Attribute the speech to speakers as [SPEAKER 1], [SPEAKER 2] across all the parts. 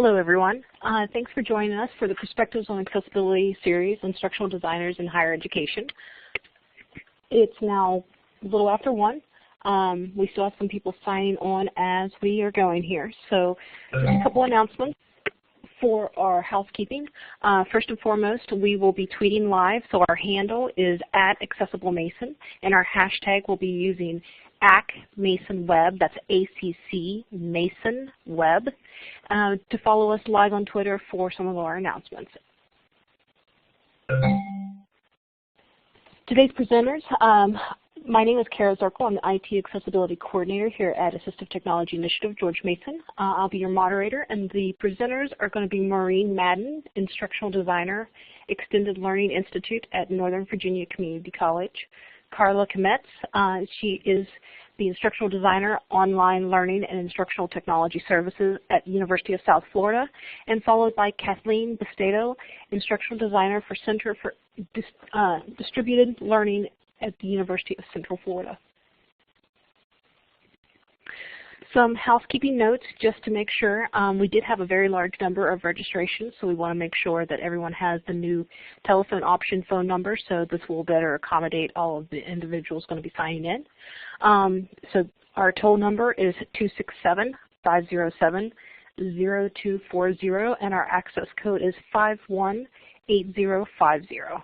[SPEAKER 1] Hello, everyone. Thanks for joining us for the Perspectives on Accessibility series, Instructional Designers in Higher Education. It's now a little after 1. We still have some people signing on as we are going here. So just a couple announcements for our housekeeping. First and foremost, we will be tweeting live, so our handle is @AccessibleMason, and our hashtag will be using @MasonWeb, that's ACC Mason Web, to follow us live on Twitter for some of our announcements. Today's presenters, my name is Kara Zirkle. I'm the IT Accessibility Coordinator here at Assistive Technology Initiative, George Mason. I'll be your moderator, and the presenters are going to be Maureen Madden, Instructional Designer, Extended Learning Institute at Northern Virginia Community College. Carla Kametz, she is the Instructional Designer, Online Learning and Instructional Technology Services at University of South Florida, and followed by Kathleen Bastedo, Instructional Designer for Center for Distributed Learning at the University of Central Florida. Some housekeeping notes just to make sure. We did have a very large number of registrations, so we want to make sure that everyone has the new telephone option phone number, so this will better accommodate all of the individuals going to be signing in. So our toll number is 267-507-0240, and our access code is 518050.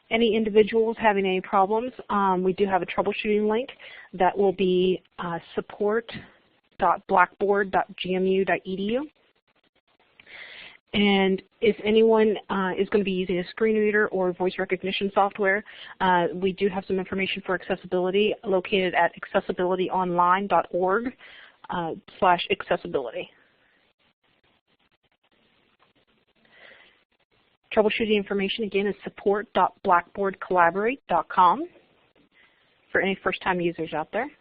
[SPEAKER 1] Any individuals having any problems, we do have a troubleshooting link that will be support.blackboard.gmu.edu. And if anyone is going to be using a screen reader or voice recognition software, we do have some information for accessibility located at accessibilityonline.org/accessibility. Troubleshooting information, again, is support.blackboardcollaborate.com for any first-time users out there.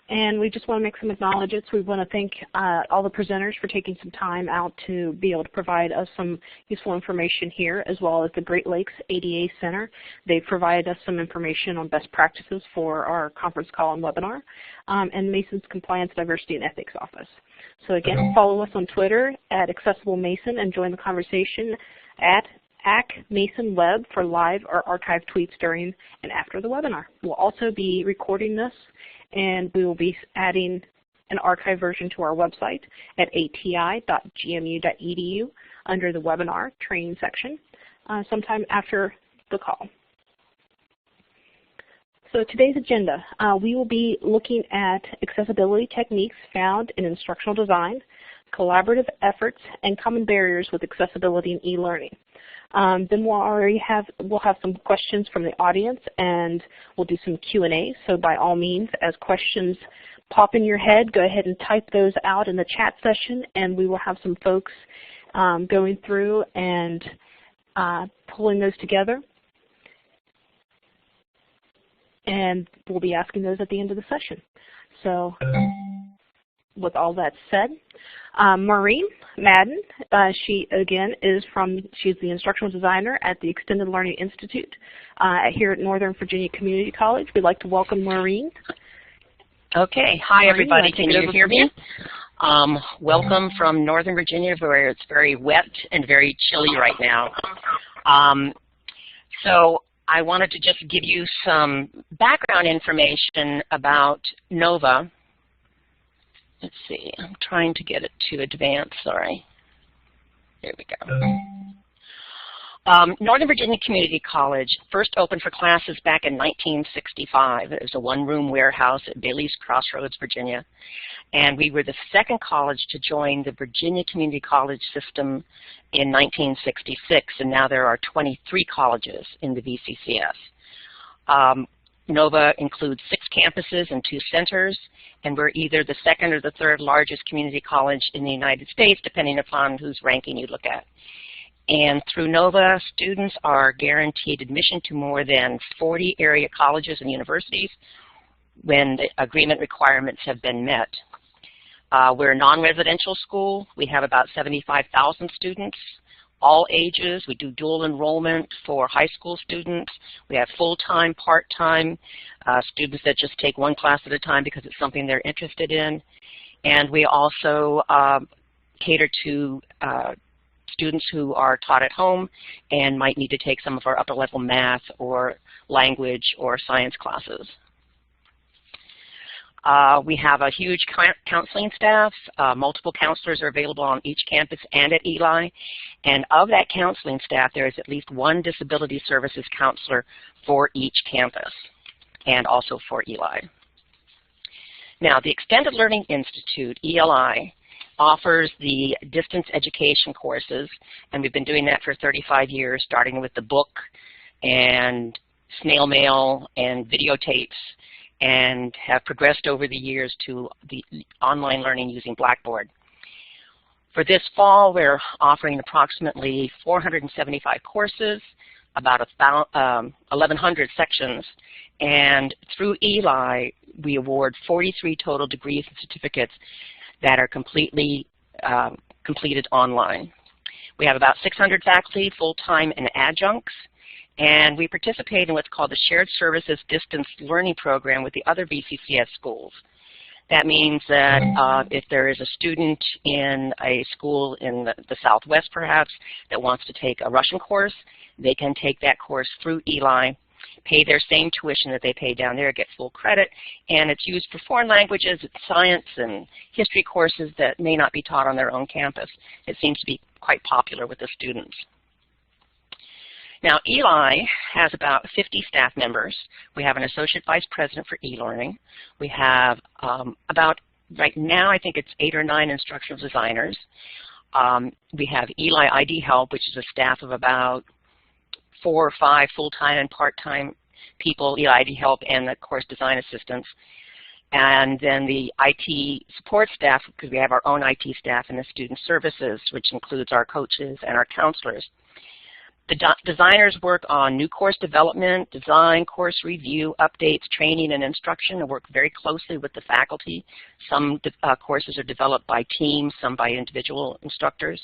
[SPEAKER 1] And we just want to make some acknowledgments. We want to thank all the presenters for taking some time out to be able to provide us some useful information here, as well as the Great Lakes ADA Center. They provided us some information on best practices for our conference call and webinar, and Mason's Compliance, Diversity, and Ethics Office. So again, follow us on Twitter at @AccessibleMason and join the conversation at @MasonWeb for live or archived tweets during and after the webinar. We'll also be recording this, and we will be adding an archive version to our website at ati.gmu.edu under the webinar training section sometime after the call. So today's agenda, we will be looking at accessibility techniques found in instructional design, collaborative efforts, and common barriers with accessibility in e-learning. Then we'll have some questions from the audience, and we'll do some Q&A. So by all means, as questions pop in your head, go ahead and type those out in the chat session, and we will have some folks going through and pulling those together. And we'll be asking those at the end of the session. So with all that said, Maureen Madden, she again she's the instructional designer at the Extended Learning Institute here at Northern Virginia Community College. We'd like to welcome Maureen.
[SPEAKER 2] Okay, hi everybody, can you hear me? Welcome from Northern Virginia, where it's very wet and very chilly right now. So I wanted to just give you some background information about NOVA. Let's see, I'm trying to get it to advance, sorry. There we go. Northern Virginia Community College first opened for classes back in 1965. It was a one-room warehouse at Bailey's Crossroads, Virginia. And we were the second college to join the Virginia Community College system in 1966, and now there are 23 colleges in the VCCS. NOVA includes 6 campuses and 2 centers, and we're either the second or the third largest community college in the United States, depending upon whose ranking you look at. And through NOVA, students are guaranteed admission to more than 40 area colleges and universities when the agreement requirements have been met. We're a non-residential school. We have about 75,000 students. all ages. We do dual enrollment for high school students. We have full-time, part-time, students that just take one class at a time because it's something they're interested in. And we also cater to students who are taught at home and might need to take some of our upper-level math or language or science classes. We have a huge counseling staff. Multiple counselors are available on each campus and at ELI. And of that counseling staff, there is at least one disability services counselor for each campus and also for ELI. Now, the Extended Learning Institute, ELI, offers the distance education courses, and we've been doing that for 35 years, starting with the book and snail mail and videotapes, and have progressed over the years to the online learning using Blackboard. For this fall, we're offering approximately 475 courses, about 1,100 sections, and through ELI, we award 43 total degrees and certificates that are completely completed online. We have about 600 faculty, full-time and adjuncts, and we participate in what's called the Shared Services Distance Learning Program with the other BCCS schools. That means that if there is a student in a school in the Southwest, perhaps, that wants to take a Russian course, they can take that course through ELI, pay their same tuition that they pay down there, get full credit, and it's used for foreign languages, science, and history courses that may not be taught on their own campus. It seems to be quite popular with the students. Now, ELI has about 50 staff members. We have an associate vice president for e-learning. We have about, right now, I think it's 8 or 9 instructional designers. We have ELI ID Help, which is a staff of about 4 or 5 full-time and part-time people, ELI ID Help, and the course design assistants. And then the IT support staff, because we have our own IT staff, and the student services, which includes our coaches and our counselors. The designers work on new course development, design, course review, updates, training, and instruction, and work very closely with the faculty. Some courses are developed by teams, some by individual instructors.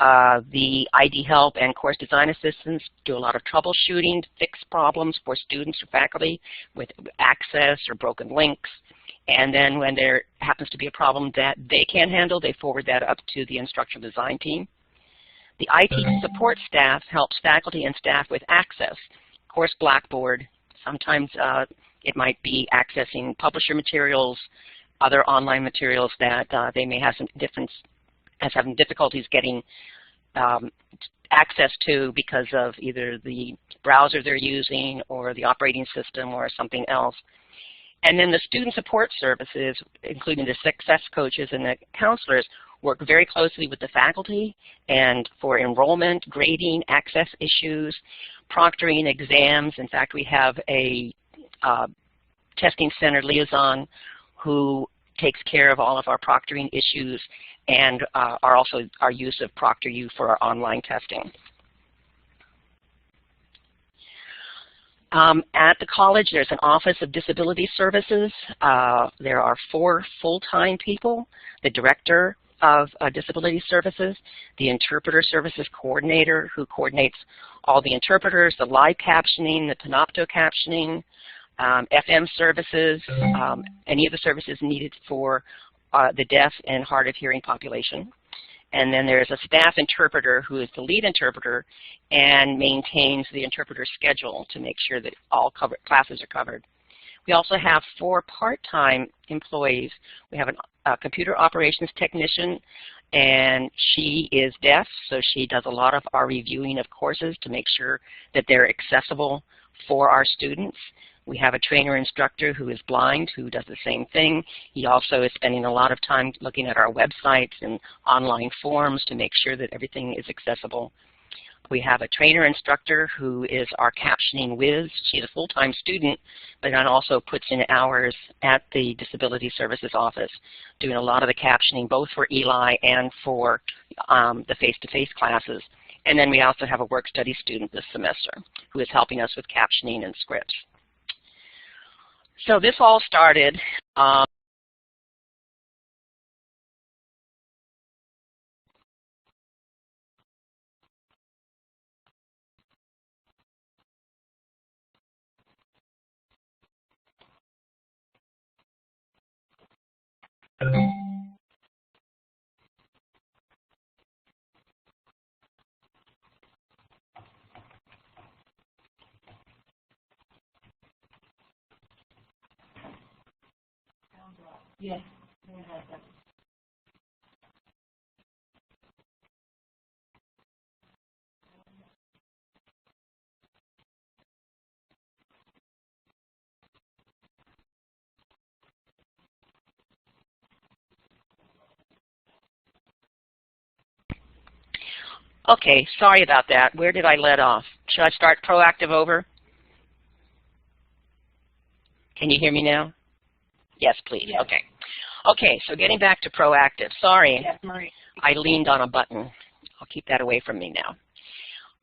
[SPEAKER 2] The ID Help and course design assistants do a lot of troubleshooting to fix problems for students or faculty with access or broken links. And then when there happens to be a problem that they can't handle, they forward that up to the instructional design team. The IT support staff helps faculty and staff with access. Of course, Blackboard. Sometimes it might be accessing publisher materials, other online materials that they may have some having difficulties getting access to because of either the browser they're using or the operating system or something else. And then the student support services, including the success coaches and the counselors, work very closely with the faculty and for enrollment, grading, access issues, proctoring exams. In fact, we have a testing center liaison who takes care of all of our proctoring issues and also our use of ProctorU for our online testing. At the college, there's an Office of Disability Services. There are 4 full-time people, the director of Disability Services, the Interpreter Services Coordinator, who coordinates all the interpreters, the live captioning, the Panopto captioning, FM services, any of the services needed for the deaf and hard of hearing population. And then there's a staff interpreter who is the lead interpreter and maintains the interpreter schedule to make sure that all classes are covered. We also have 4 part-time employees. We have a computer operations technician, and she is deaf, so she does a lot of our reviewing of courses to make sure that they're accessible for our students. We have a trainer instructor who is blind who does the same thing. He also is spending a lot of time looking at our websites and online forums to make sure that everything is accessible. We have a trainer instructor who is our captioning whiz. She's a full-time student, but then also puts in hours at the Disability Services Office, doing a lot of the captioning both for ELI and for the face-to-face classes. And then we also have a work study student this semester who is helping us with captioning and scripts. So this all started
[SPEAKER 3] Yes.
[SPEAKER 2] Okay, sorry about that. Where did I let off? Should I start proactive over? Can you hear me now? Yes, please.
[SPEAKER 3] Yes.
[SPEAKER 2] Okay. Okay, so getting back to proactive. Sorry,
[SPEAKER 3] Yes, Marie.
[SPEAKER 2] I leaned on a button. I'll keep that away from me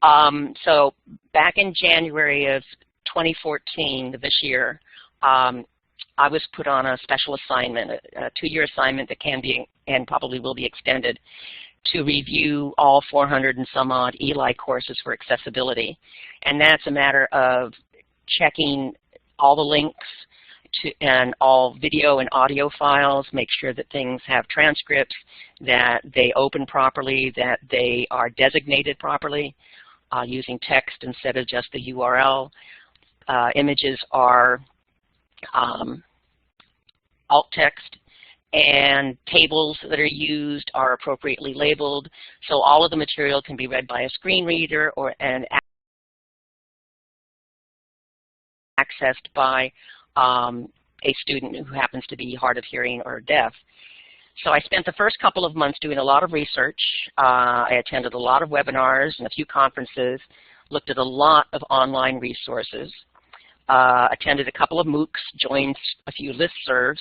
[SPEAKER 2] now. So back in January of 2014, this year, I was put on a special assignment, a 2-year assignment that can be and probably will be extended to review all 400 and some odd ELI courses for accessibility. And that's a matter of checking all the links and all video and audio files, make sure that things have transcripts, that they open properly, that they are designated properly using text instead of just the URL. Images are alt text, and tables that are used are appropriately labeled, so all of the material can be read by a screen reader and accessed by a student who happens to be hard of hearing or deaf. So I spent the first couple of months doing a lot of research. I attended a lot of webinars and a few conferences, looked at a lot of online resources, attended a couple of MOOCs, joined a few listservs,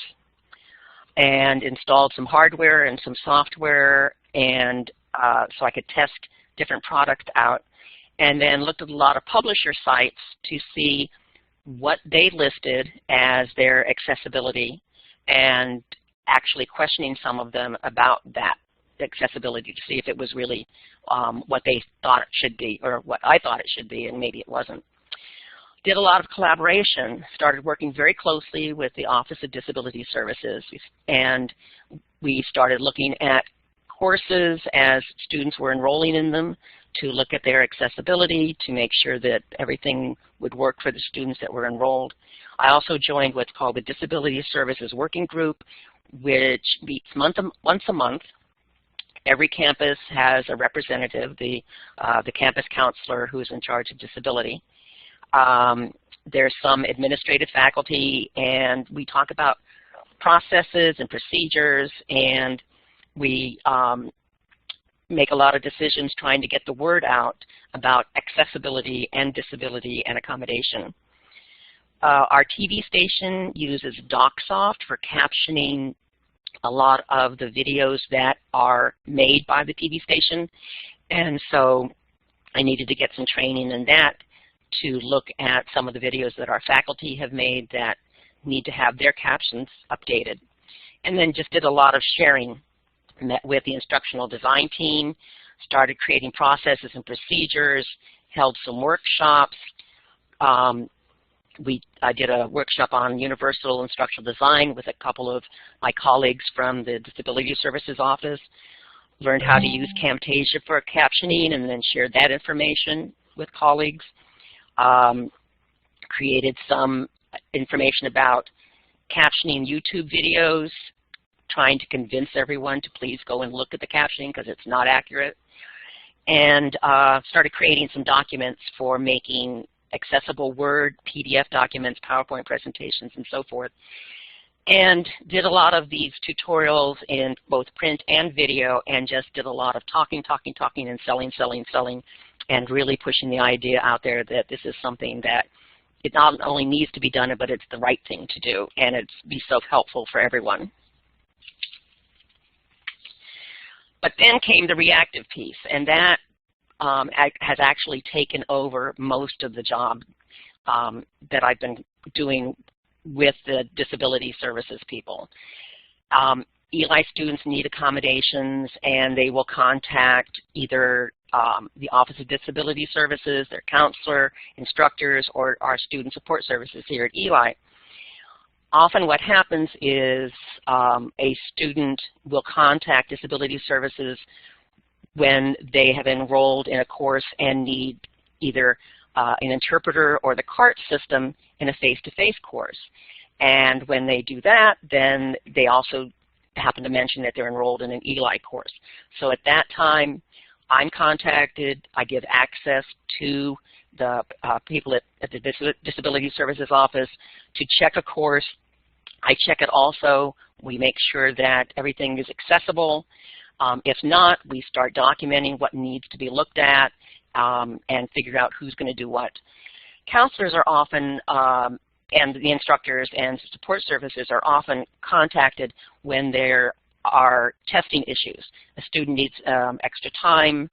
[SPEAKER 2] and installed some hardware and some software, and so I could test different products out, and then looked at a lot of publisher sites to see what they listed as their accessibility, and actually questioning some of them about that accessibility to see if it was really what they thought it should be, or what I thought it should be, and maybe it wasn't. Did a lot of collaboration, started working very closely with the Office of Disability Services, and we started looking at courses as students were enrolling in them to look at their accessibility, to make sure that everything would work for the students that were enrolled. I also joined what's called the Disability Services Working Group, which meets once a month. Every campus has a representative, the campus counselor who's in charge of disability. There's some administrative faculty, and we talk about processes and procedures, and we make a lot of decisions trying to get the word out about accessibility and disability and accommodation. Our TV station uses DocSoft for captioning a lot of the videos that are made by the TV station, and so I needed to get some training in that to look at some of the videos that our faculty have made that need to have their captions updated. And then just did a lot of sharing. Met with the instructional design team, started creating processes and procedures, held some workshops. I did a workshop on universal instructional design with a couple of my colleagues from the Disability Services Office, learned how to use Camtasia for captioning and then shared that information with colleagues. Created some information about captioning YouTube videos, trying to convince everyone to please go and look at the captioning because it's not accurate, and started creating some documents for making accessible Word, PDF documents, PowerPoint presentations, and so forth. And did a lot of these tutorials in both print and video, and just did a lot of talking, and selling, and really pushing the idea out there that this is something that it not only needs to be done, but it's the right thing to do, and it's be so helpful for everyone. But then came the reactive piece, and that has actually taken over most of the job that I've been doing with the disability services people. ELI students need accommodations, and they will contact either the Office of Disability Services, their counselor, instructors, or our student support services here at ELI. Often what happens is a student will contact Disability Services when they have enrolled in a course and need either an interpreter or the CART system in a face-to-face course. And when they do that, then they also happen to mention that they're enrolled in an ELI course. So at that time, I'm contacted. I give access to the people at the Disability Services Office to check a course. I check it also. We make sure that everything is accessible. If not, we start documenting what needs to be looked at and figure out who's going to do what. Counselors are often, and the instructors and support services are often contacted when there are testing issues. A student needs extra time,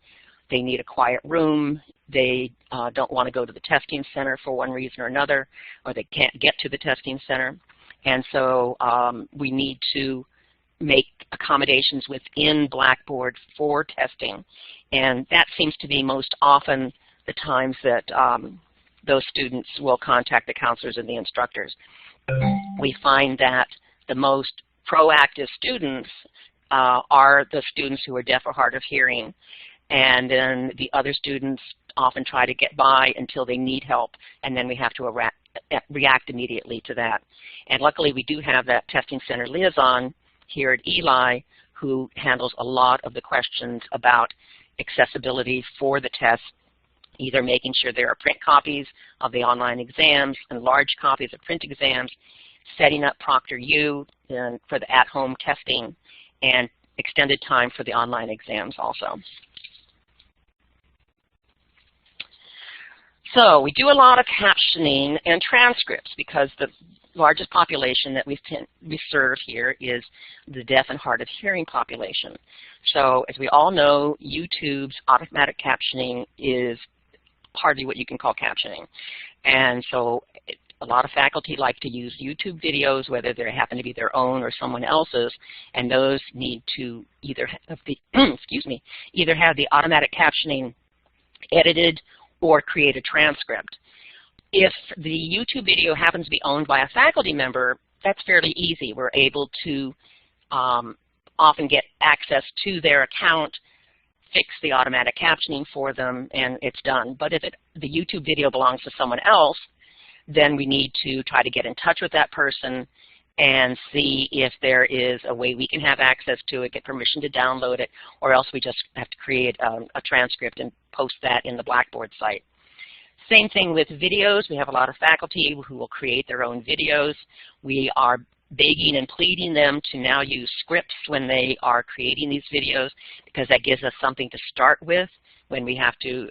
[SPEAKER 2] they need a quiet room, they don't want to go to the testing center for one reason or another, or they can't get to the testing center. And so we need to make accommodations within Blackboard for testing. And that seems to be most often the times that those students will contact the counselors and the instructors. We find that the most proactive students are the students who are deaf or hard of hearing, and then the other students often try to get by until they need help, and then we have to react immediately to that. And luckily we do have that testing center liaison here at ELI who handles a lot of the questions about accessibility for the tests, either making sure there are print copies of the online exams and large copies of print exams, setting up ProctorU for the at-home testing, and extended time for the online exams also. So we do a lot of captioning and transcripts because the largest population that we serve here is the deaf and hard of hearing population. So as we all know, YouTube's automatic captioning is hardly what you can call captioning. And so a lot of faculty like to use YouTube videos, whether they happen to be their own or someone else's, and those need to either have the, either have the automatic captioning edited or create a transcript. If the YouTube video happens to be owned by a faculty member, that's fairly easy. We're able to often get access to their account, fix the automatic captioning for them, and it's done. But if the YouTube video belongs to someone else, then we need to try to get in touch with that person and see if there is a way we can have access to it, get permission to download it, or else we just have to create a transcript and post that in the Blackboard site. Same thing with videos. We have a lot of faculty who will create their own videos. We are begging and pleading them to now use scripts when they are creating these videos, because that gives us something to start with when we have to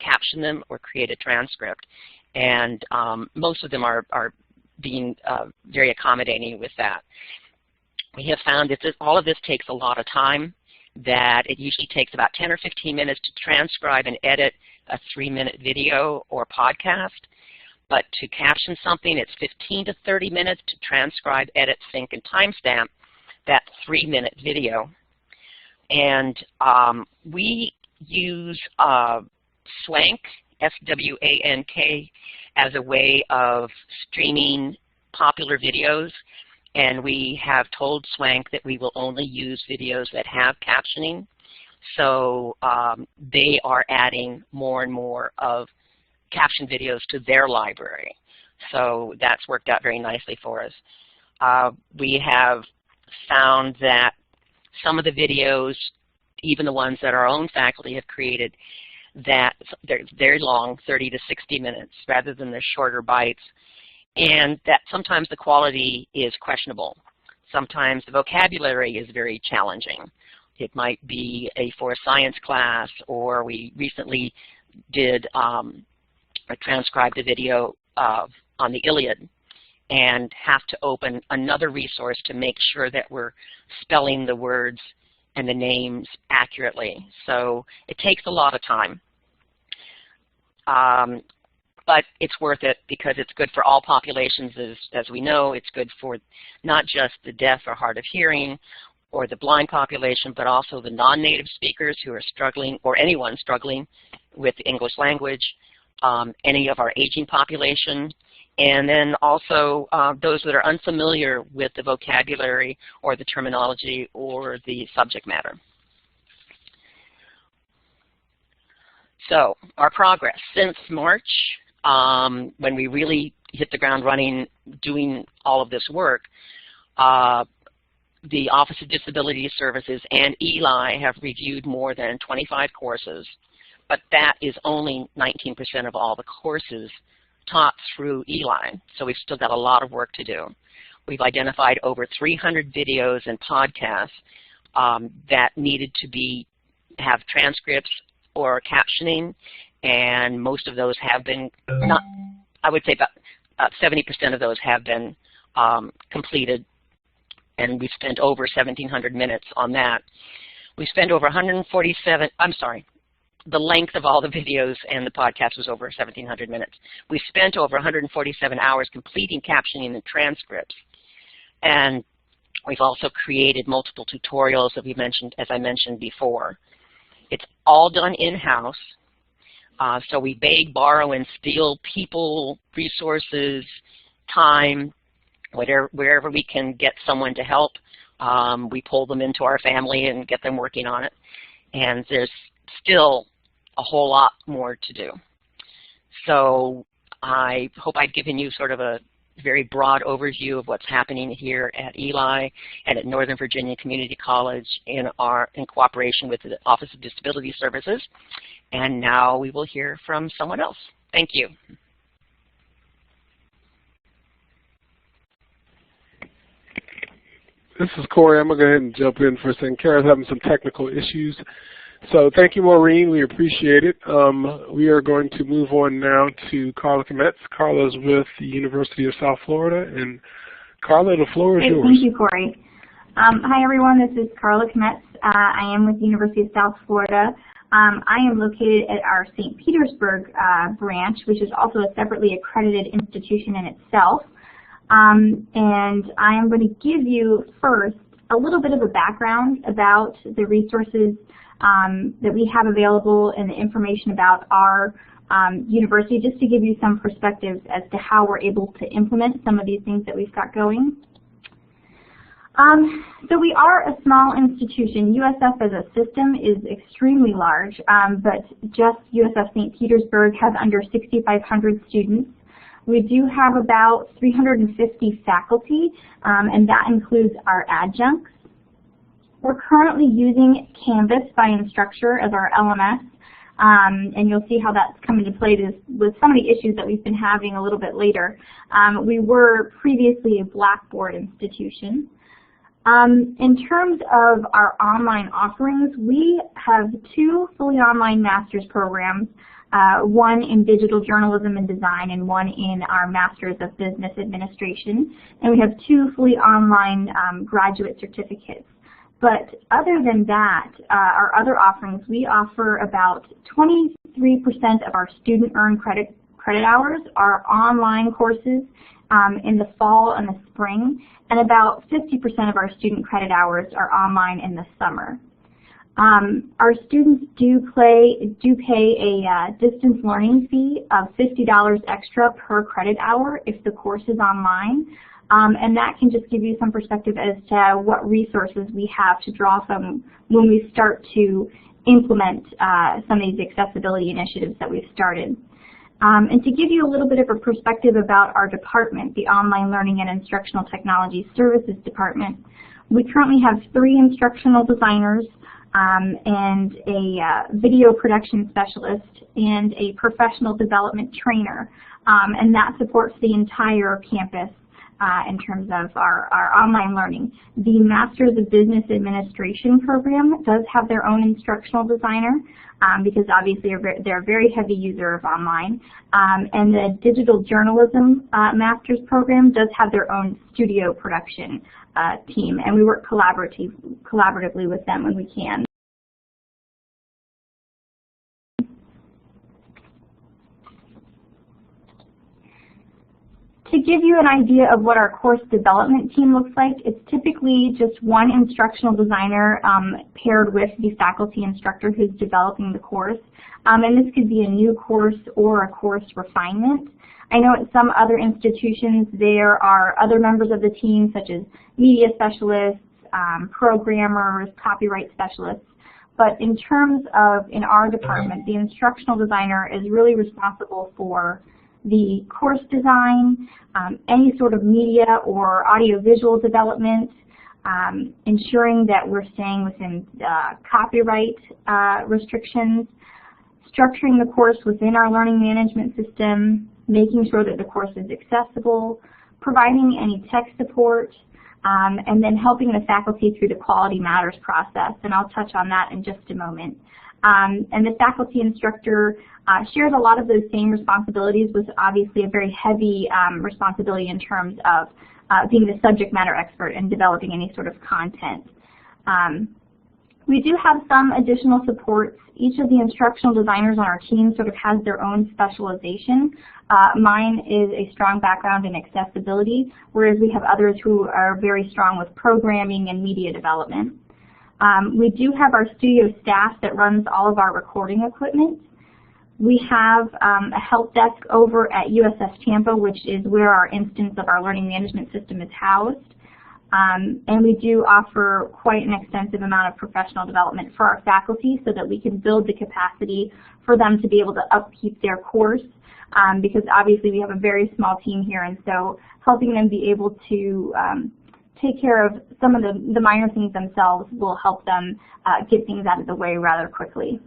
[SPEAKER 2] caption them or create a transcript. And most of them are being very accommodating with that. We have found that all of this takes a lot of time, that it usually takes about 10 or 15 minutes to transcribe and edit a 3-minute video or podcast. But to caption something, it's 15 to 30 minutes to transcribe, edit, sync, and timestamp that 3-minute video. And we use SWANK, S-W-A-N-K, as a way of streaming popular videos. And we have told SWANK that we will only use videos that have captioning. So they are adding more and more of caption videos to their library. So that's worked out very nicely for us. We have found that some of the videos, even the ones that our own faculty have created, that they're very long, 30 to 60 minutes, rather than the shorter bites, and that sometimes the quality is questionable. Sometimes the vocabulary is very challenging. It might be for a science class, or we recently did transcribed a video on the Iliad and have to open another resource to make sure that we're spelling the words and the names accurately. So it takes a lot of time. But it's worth it because it's good for all populations, as we know. It's good for not just the deaf or hard of hearing or the blind population, but also the non-native speakers who are struggling, or anyone struggling with the English language, any of our aging population, and then also those that are unfamiliar with the vocabulary or the terminology or the subject matter. So our progress since March, when we really hit the ground running doing all of this work. The Office of Disability Services and ELI have reviewed more than 25 courses, but that is only 19% of all the courses taught through ELI, so we've still got a lot of work to do. We've identified over 300 videos and podcasts that needed to have transcripts or captioning, and most of those have been, I would say about 70% of those have been completed, and we've spent over 1,700 minutes on that. We spent over 147, I'm sorry, the length of all the videos and the podcast was over 1,700 minutes. We spent over 147 hours completing captioning and transcripts. And we've also created multiple tutorials that we mentioned, as I mentioned before. It's all done in-house. So we beg, borrow, and steal people, resources, time, wherever we can get someone to help. We pull them into our family and get them working on it. And there's still a whole lot more to do. So I hope I've given you sort of a very broad overview of what's happening here at ELI and at Northern Virginia Community College in cooperation with the Office of Disability Services. And now we will hear from someone else. Thank you.
[SPEAKER 3] This is Corey. I'm going to go ahead and jump in for a second. Kara's having some technical issues. So thank you, Maureen. We appreciate it. We are going to move on now to Carla Kmetz. Carla's with the University of South Florida. And Carla, the floor is yours.
[SPEAKER 4] Thank you, Corey. Hi, everyone. This is Carla Kmetz. I am with the University of South Florida. I am located at our St. Petersburg branch, which is also a separately accredited institution in itself. And I am going to give you first a little bit of a background about the resources that we have available and the information about our university, just to give you some perspective as to how we're able to implement some of these things that we've got going. So we are a small institution. USF as a system is extremely large, but just USF St. Petersburg has under 6,500 students. We do have about 350 faculty, and that includes our adjuncts. We're currently using Canvas by Instructure as our LMS, and you'll see how that's come into play with some of the issues that we've been having a little bit later. We were previously a Blackboard institution. In terms of our online offerings, we have 2 fully online master's programs, one in digital journalism and design and one in our Master's of Business Administration. And we have 2 fully online graduate certificates. But other than that, our other offerings, we offer about 23% of our student earned credit hours are online courses in the fall and the spring, and about 50% of our student credit hours are online in the summer. Our students do pay a distance learning fee of $50 extra per credit hour if the course is online. And that can just give you some perspective as to what resources we have to draw from when we start to implement some of these accessibility initiatives that we've started. And to give you a little bit of a perspective about our department, the Online Learning and Instructional Technology Services Department, we currently have 3 instructional designers and a video production specialist and a professional development trainer. And that supports the entire campus in terms of our online learning. The Masters of Business Administration program does have their own instructional designer because obviously they're a very heavy user of online. And the Digital Journalism Masters program does have their own studio production team, and we work collaboratively with them when we can. To give you an idea of what our course development team looks like, it's typically just one instructional designer paired with the faculty instructor who's developing the course. And this could be a new course or a course refinement. I know at some other institutions there are other members of the team such as media specialists, programmers, copyright specialists. But in terms of, in our department, the instructional designer is really responsible for the course design, any sort of media or audiovisual development, ensuring that we're staying within copyright restrictions, structuring the course within our learning management system, making sure that the course is accessible, providing any tech support, and then helping the faculty through the Quality Matters process, and I'll touch on that in just a moment. And the faculty instructor shares a lot of those same responsibilities, with obviously a very heavy responsibility in terms of being the subject matter expert and developing any sort of content. We do have some additional supports. Each of the instructional designers on our team sort of has their own specialization. Mine is a strong background in accessibility, whereas we have others who are very strong with programming and media development. We do have our studio staff that runs all of our recording equipment. We have a help desk over at USF Tampa, which is where our instance of our learning management system is housed. And we do offer quite an extensive amount of professional development for our faculty so that we can build the capacity for them to be able to upkeep their course, because obviously we have a very small team here, and so helping them be able to take care of some of the minor things themselves will help them get things out of the way rather quickly.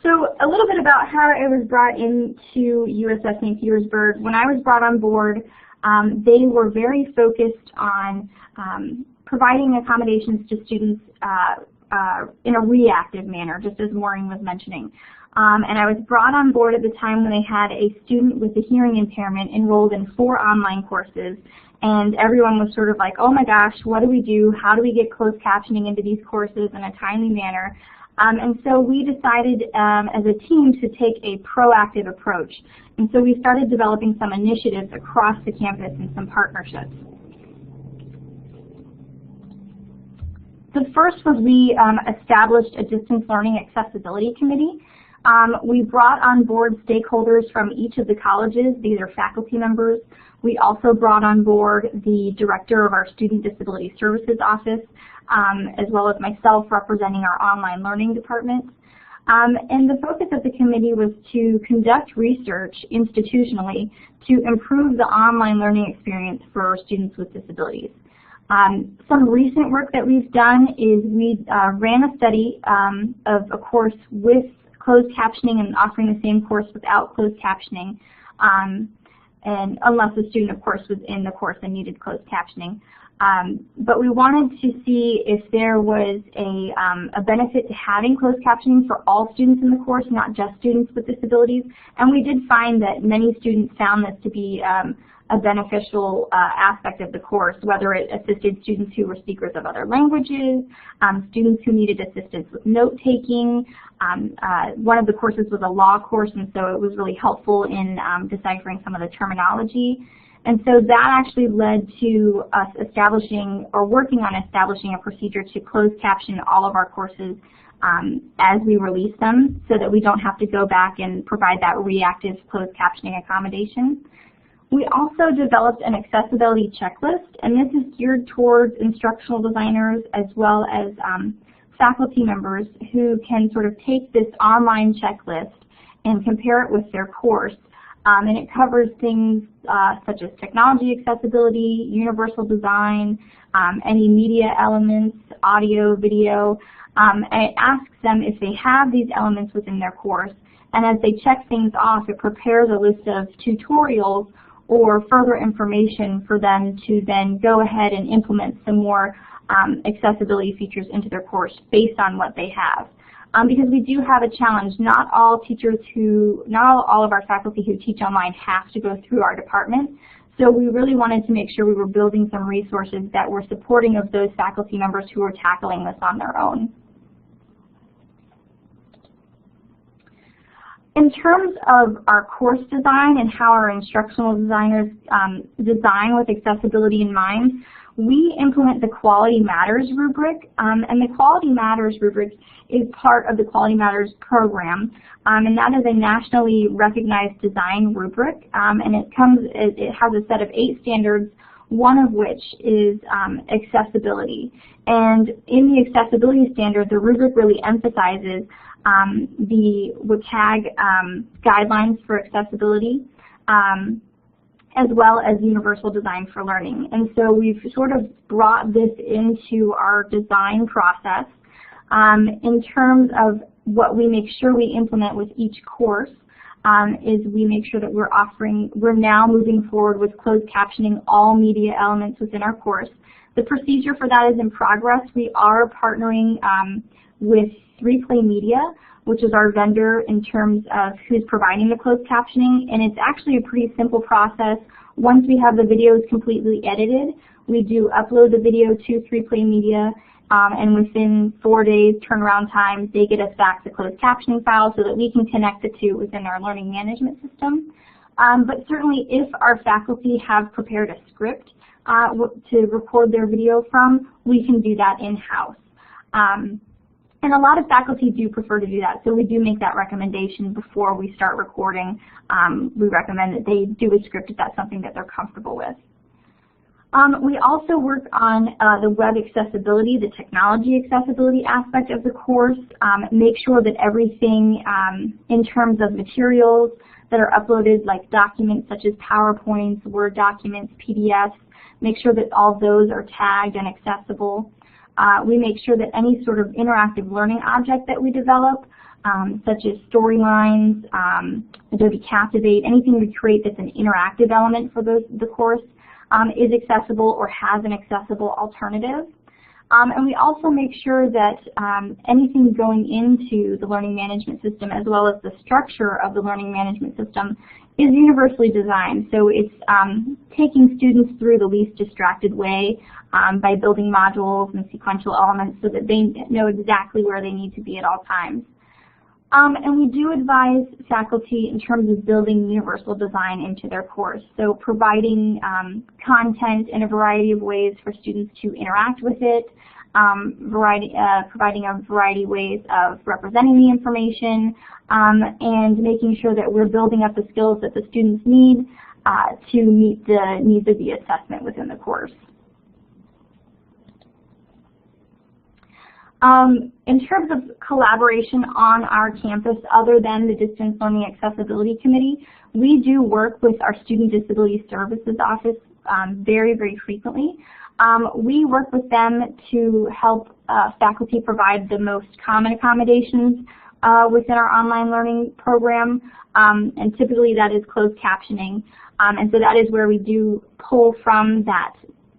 [SPEAKER 4] So a little bit about how I was brought into USF St. Petersburg. When I was brought on board, they were very focused on providing accommodations to students in a reactive manner, just as Maureen was mentioning. And I was brought on board at the time when they had a student with a hearing impairment enrolled in 4 online courses, and everyone was sort of like, oh my gosh, what do we do? How do we get closed captioning into these courses in a timely manner? And so we decided as a team to take a proactive approach. And so we started developing some initiatives across the campus and some partnerships. The first was we established a distance learning accessibility committee. We brought on board stakeholders from each of the colleges. These are faculty members. We also brought on board the director of our Student Disability Services Office, as well as myself representing our online learning department. And the focus of the committee was to conduct research institutionally to improve the online learning experience for students with disabilities. Some recent work that we've done is we ran a study of a course with closed captioning and offering the same course without closed captioning, and unless the student, of course, was in the course and needed closed captioning. But we wanted to see if there was a benefit to having closed captioning for all students in the course, not just students with disabilities. And we did find that many students found this to be a beneficial aspect of the course, whether it assisted students who were speakers of other languages, students who needed assistance with note-taking. One of the courses was a law course, and so it was really helpful in deciphering some of the terminology. And so that actually led to us establishing or working on establishing a procedure to close caption all of our courses as we release them, so that we don't have to go back and provide that reactive closed captioning accommodation. We also developed an accessibility checklist, and this is geared towards instructional designers as well as faculty members who can sort of take this online checklist and compare it with their course. And it covers things such as technology accessibility, universal design, any media elements, audio, video, and it asks them if they have these elements within their course. And as they check things off, it prepares a list of tutorials or further information for them to then go ahead and implement some more accessibility features into their course based on what they have. Because we do have a challenge. Not all of our faculty who teach online have to go through our department. So we really wanted to make sure we were building some resources that were supporting of those faculty members who are tackling this on their own. In terms of our course design and how our instructional designers design with accessibility in mind, we implement the Quality Matters rubric, and the Quality Matters rubric is part of the Quality Matters program, and that is a nationally recognized design rubric, and it has a set of 8 standards, one of which is accessibility. And in the accessibility standard, the rubric really emphasizes the WCAG guidelines for accessibility, as well as universal design for learning. And so we've sort of brought this into our design process in terms of what we make sure we implement with each course. Is we make sure that we're now moving forward with closed captioning all media elements within our course. The procedure for that is in progress. We are partnering with 3Play Media, which is our vendor in terms of who's providing the closed captioning, and it's actually a pretty simple process. Once we have the videos completely edited, we do upload the video to 3Play Media, and within 4 days turnaround time, they get us back the closed captioning file so that we can connect the two within our learning management system. But certainly if our faculty have prepared a script to record their video from, we can do that in-house. And a lot of faculty do prefer to do that, so we do make that recommendation before we start recording. We recommend that they do a script if that's something that they're comfortable with. We also work on the web accessibility, the technology accessibility aspect of the course, make sure that everything in terms of materials that are uploaded, like documents such as PowerPoints, Word documents, PDFs, make sure that all those are tagged and accessible. We make sure that any sort of interactive learning object that we develop, such as storylines, Adobe Captivate, anything we create that's an interactive element for the course, is accessible or has an accessible alternative. And we also make sure that anything going into the learning management system, as well as the structure of the learning management system, is universally designed. So it's taking students through the least distracted way by building modules and sequential elements so that they know exactly where they need to be at all times. And we do advise faculty in terms of building universal design into their course. So providing content in a variety of ways for students to interact with it, providing a variety of ways of representing the information, and making sure that we're building up the skills that the students need to meet the needs of the assessment within the course. In terms of collaboration on our campus, other than the Distance Learning Accessibility Committee, we do work with our Student Disability Services Office very, very frequently. We work with them to help faculty provide the most common accommodations within our online learning program, and typically that is closed captioning. And so that is where we do pull from that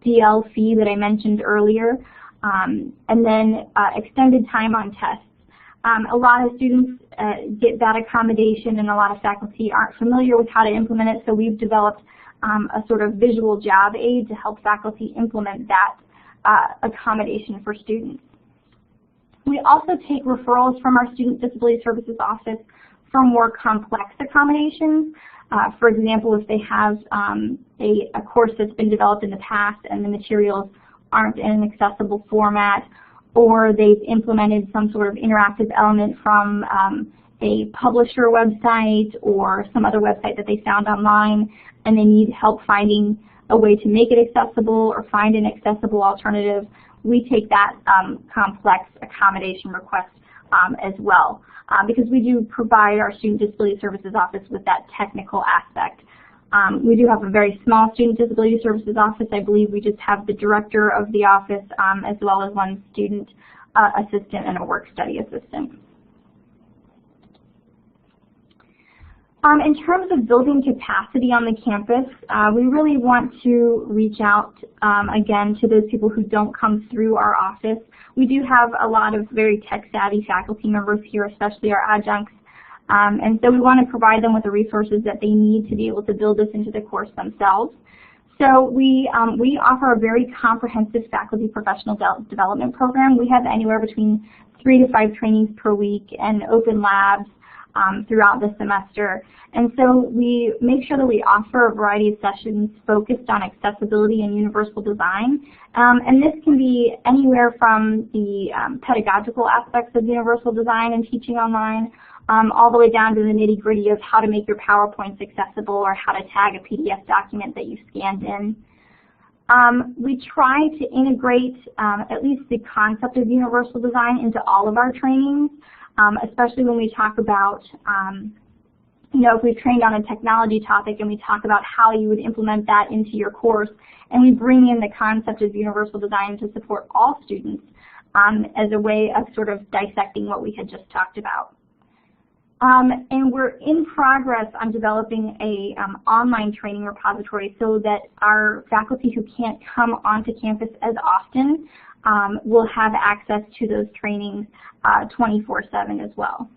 [SPEAKER 4] DL fee that I mentioned earlier. And then extended time on tests. A lot of students get that accommodation, and a lot of faculty aren't familiar with how to implement it, so we've developed a sort of visual job aid to help faculty implement that accommodation for students. We also take referrals from our Student Disability Services Office for more complex accommodations. For example, if they have a course that's been developed in the past and the materials aren't in an accessible format, or they've implemented some sort of interactive element from a publisher website or some other website that they found online, and they need help finding a way to make it accessible or find an accessible alternative, we take that complex accommodation request as well, because we do provide our Student Disability Services Office with that technical aspect. We do have a very small Student Disability Services Office. I believe we just have the director of the office as well as one student assistant and a work study assistant. In terms of building capacity on the campus, we really want to reach out again to those people who don't come through our office. We do have a lot of very tech-savvy faculty members here, especially our adjuncts. And so we want to provide them with the resources that they need to be able to build this into the course themselves. So we offer a very comprehensive faculty professional development program. We have anywhere between 3 to 5 trainings per week and open labs throughout the semester. And so we make sure that we offer a variety of sessions focused on accessibility and universal design. And this can be anywhere from the pedagogical aspects of universal design and teaching online, all the way down to the nitty-gritty of how to make your PowerPoints accessible or how to tag a PDF document that you scanned in. We try to integrate at least the concept of universal design into all of our trainings. especially when we talk about if we've trained on a technology topic and we talk about how you would implement that into your course, and we bring in the concept of universal design to support all students as a way of sort of dissecting what we had just talked about. And we're in progress on developing a online training repository so that our faculty who can't come onto campus as often will have access to those trainings 24/7 as well.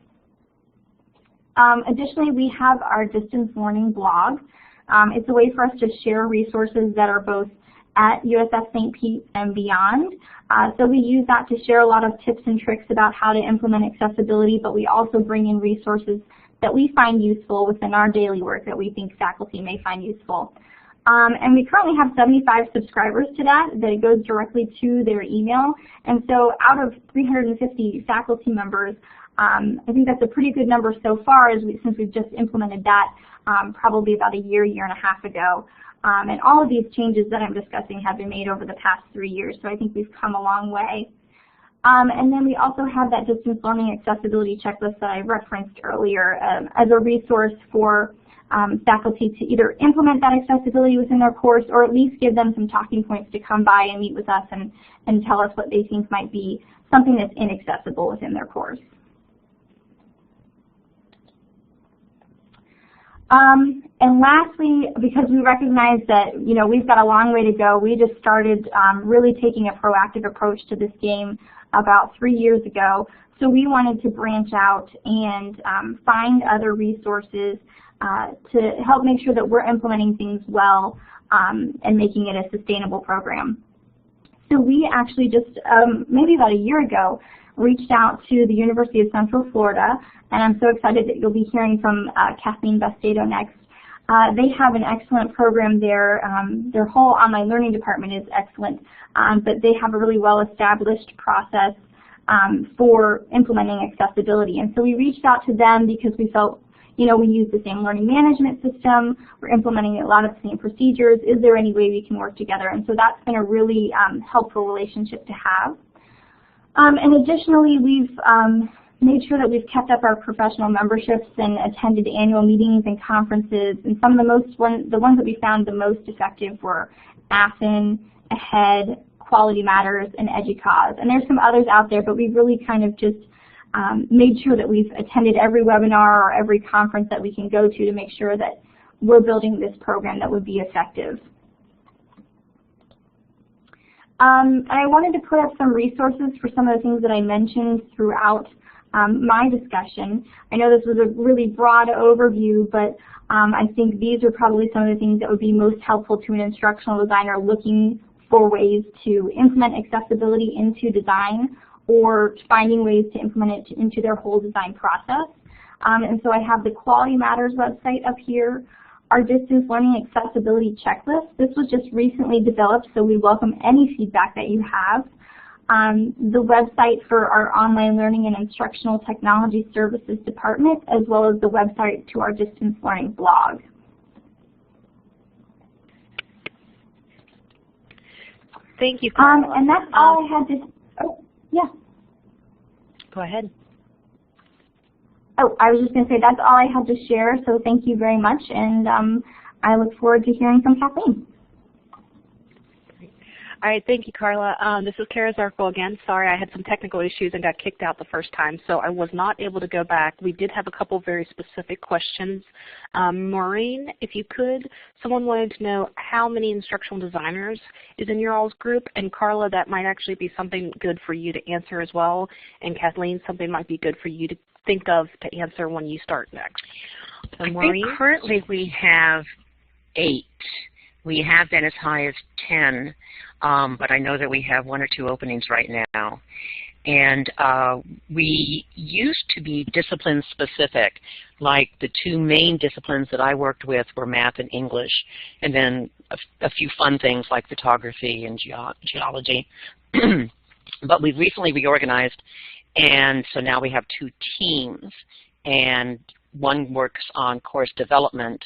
[SPEAKER 4] Additionally, we have our distance learning blog. It's a way for us to share resources that are both at USF St. Pete and beyond. So we use that to share a lot of tips and tricks about how to implement accessibility, but we also bring in resources that we find useful within our daily work that we think faculty may find useful. And we currently have 75 subscribers to that it goes directly to their email. And so out of 350 faculty members, I think that's a pretty good number so far since we've just implemented that probably about a year and a half ago. And all of these changes that I'm discussing have been made over the past 3 years, so I think we've come a long way. And then we also have that distance learning accessibility checklist that I referenced earlier as a resource for faculty to either implement that accessibility within their course or at least give them some talking points to come by and meet with us and tell us what they think might be something that's inaccessible within their course. And lastly, because we recognize that we've got a long way to go, we just started really taking a proactive approach to this game about 3 years ago. So we wanted to branch out and find other resources to help make sure that we're implementing things well and making it a sustainable program. So we actually just maybe about a year ago reached out to the University of Central Florida, and I'm so excited that you'll be hearing from Kathleen Bastedo next. They have an excellent program there. Their whole online learning department is excellent, but they have a really well-established process for implementing accessibility. And so we reached out to them because we felt, we use the same learning management system. We're implementing a lot of the same procedures. Is there any way we can work together? And so that's been a really helpful relationship to have. And additionally, we've made sure that we've kept up our professional memberships and attended annual meetings and conferences. And some of the ones that we found the most effective were AFN, AHEAD, Quality Matters, and EDUCAUSE. And there's some others out there, but we've really kind of just made sure that we've attended every webinar or every conference that we can go to make sure that we're building this program that would be effective. I wanted to put up some resources for some of the things that I mentioned throughout my discussion. I know this was a really broad overview, but I think these are probably some of the things that would be most helpful to an instructional designer looking for ways to implement accessibility into design or finding ways to implement it into their whole design process. And so I have the Quality Matters website up here. Our distance learning accessibility checklist. This was just recently developed, so we welcome any feedback that you have. The website for our online learning and instructional technology services department, as well as the website to our distance learning blog.
[SPEAKER 1] Thank you, Carla.
[SPEAKER 4] And that's all I had to. Oh, yeah.
[SPEAKER 1] Go ahead.
[SPEAKER 4] Oh, I was just going to say that's all I had to share, so thank you very much, and I look forward to hearing from Kathleen.
[SPEAKER 1] All right, thank you, Carla. This is Kara Zarko again. Sorry, I had some technical issues and got kicked out the first time, so I was not able to go back. We did have a couple very specific questions. Maureen, if you could, someone wanted to know how many instructional designers is in your all's group, and Carla, that might actually be something good for you to answer as well, and Kathleen, something might be good for you to think of to answer when you start next. So, Maureen?
[SPEAKER 2] I think currently we have 8. We have been as high as 10, but I know that we have 1 or 2 openings right now. And we used to be discipline specific, like the 2 main disciplines that I worked with were math and English, and then a few fun things like photography and geology. But we've recently reorganized, and so now we have 2 teams, and one works on course development,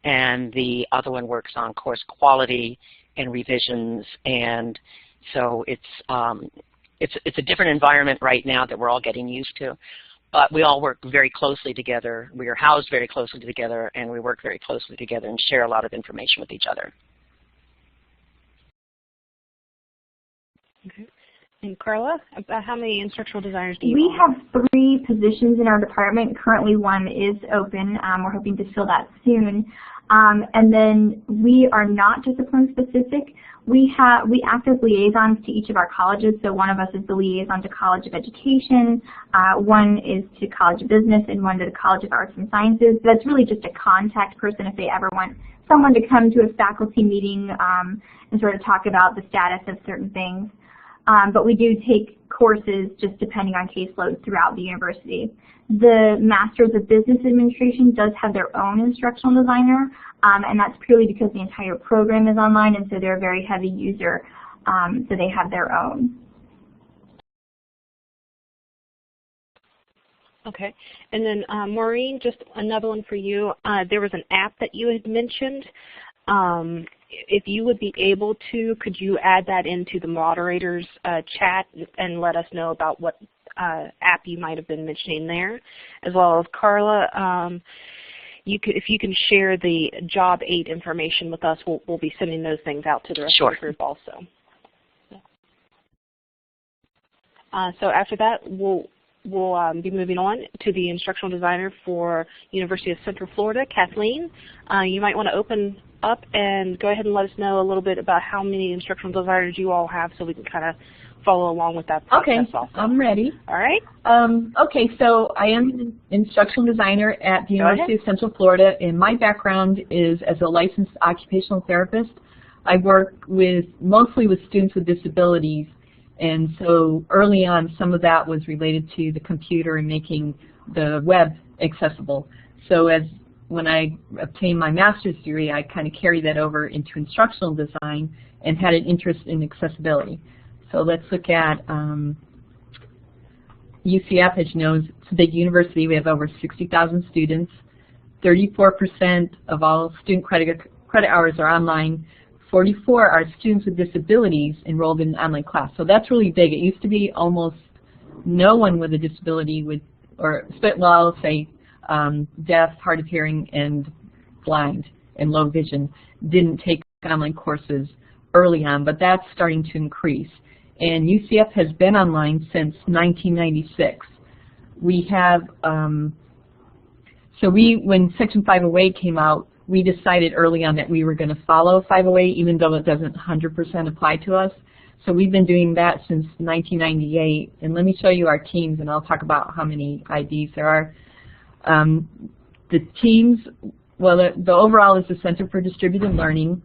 [SPEAKER 2] and the other one works on course quality and revisions. And so it's a different environment right now that we're all getting used to. but we all work very closely together. We are housed very closely together, and we work very closely together and share a lot of information with each other.
[SPEAKER 1] Okay. And Carla, about how many instructional designers do you
[SPEAKER 4] have? We have 3 positions in our department. Currently 1 is open. We're hoping to fill that soon. And then we are not discipline specific. We act as liaisons to each of our colleges. So one of us is the liaison to College of Education, 1 is to College of Business, and 1 to the College of Arts and Sciences. That's really just a contact person if they ever want someone to come to a faculty meeting and sort of talk about the status of certain things. But we do take courses just depending on caseload throughout the university. The Masters of Business Administration does have their own instructional designer, and that's purely because the entire program is online, and so they're a very heavy user, so they have their own.
[SPEAKER 1] Okay. And then Maureen, just another one for you. There was an app that you had mentioned. If you would be able to, could you add that into the moderator's chat and let us know about what app you might have been mentioning there, as well as Carla. If you can share the Job 8 information with us, we'll be sending those things out to the rest of the group also. So after that, we'll be moving on to the instructional designer for University of Central Florida, Kathleen. You might want to open up and go ahead and let us know a little bit about how many instructional designers you all have so we can kind of follow along with that process also.
[SPEAKER 5] I'm ready.
[SPEAKER 1] All right.
[SPEAKER 5] Okay, so I am an instructional designer at the University of Central Florida, and my background is as a licensed occupational therapist. I work mostly with students with disabilities, and so early on some of that was related to the computer and making the web accessible. So when I obtained my master's degree, I kind of carried that over into instructional design and had an interest in accessibility. So let's look at UCF. As you know, it's a big university. We have over 60,000 students. 34% of all student credit hours are online. 44 are students with disabilities enrolled in an online class. So that's really big. It used to be almost no one with a disability I'll say deaf, hard of hearing, and blind and low vision didn't take online courses early on, but that's starting to increase. And UCF has been online since 1996. We have, when Section 508 came out, we decided early on that we were going to follow 508, even though it doesn't 100% apply to us. So we've been doing that since 1998. And let me show you our teams, and I'll talk about how many IDs there are. The teams, well, the overall is the Center for Distributed Learning.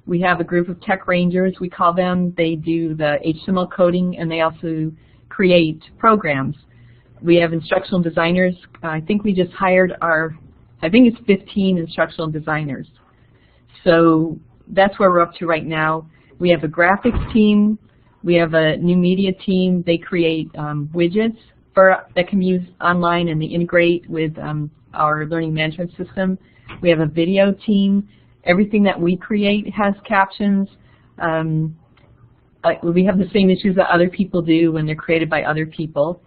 [SPEAKER 5] We have a group of tech rangers, we call them. They do the HTML coding, and they also create programs. We have instructional designers. I think we just hired I think it's 15 instructional designers. So that's where we're up to right now. We have a graphics team. We have a new media team. They create widgets that can be used online, and they integrate with our learning management system. We have a video team. Everything that we create has captions. We have the same issues that other people do when they're created by other people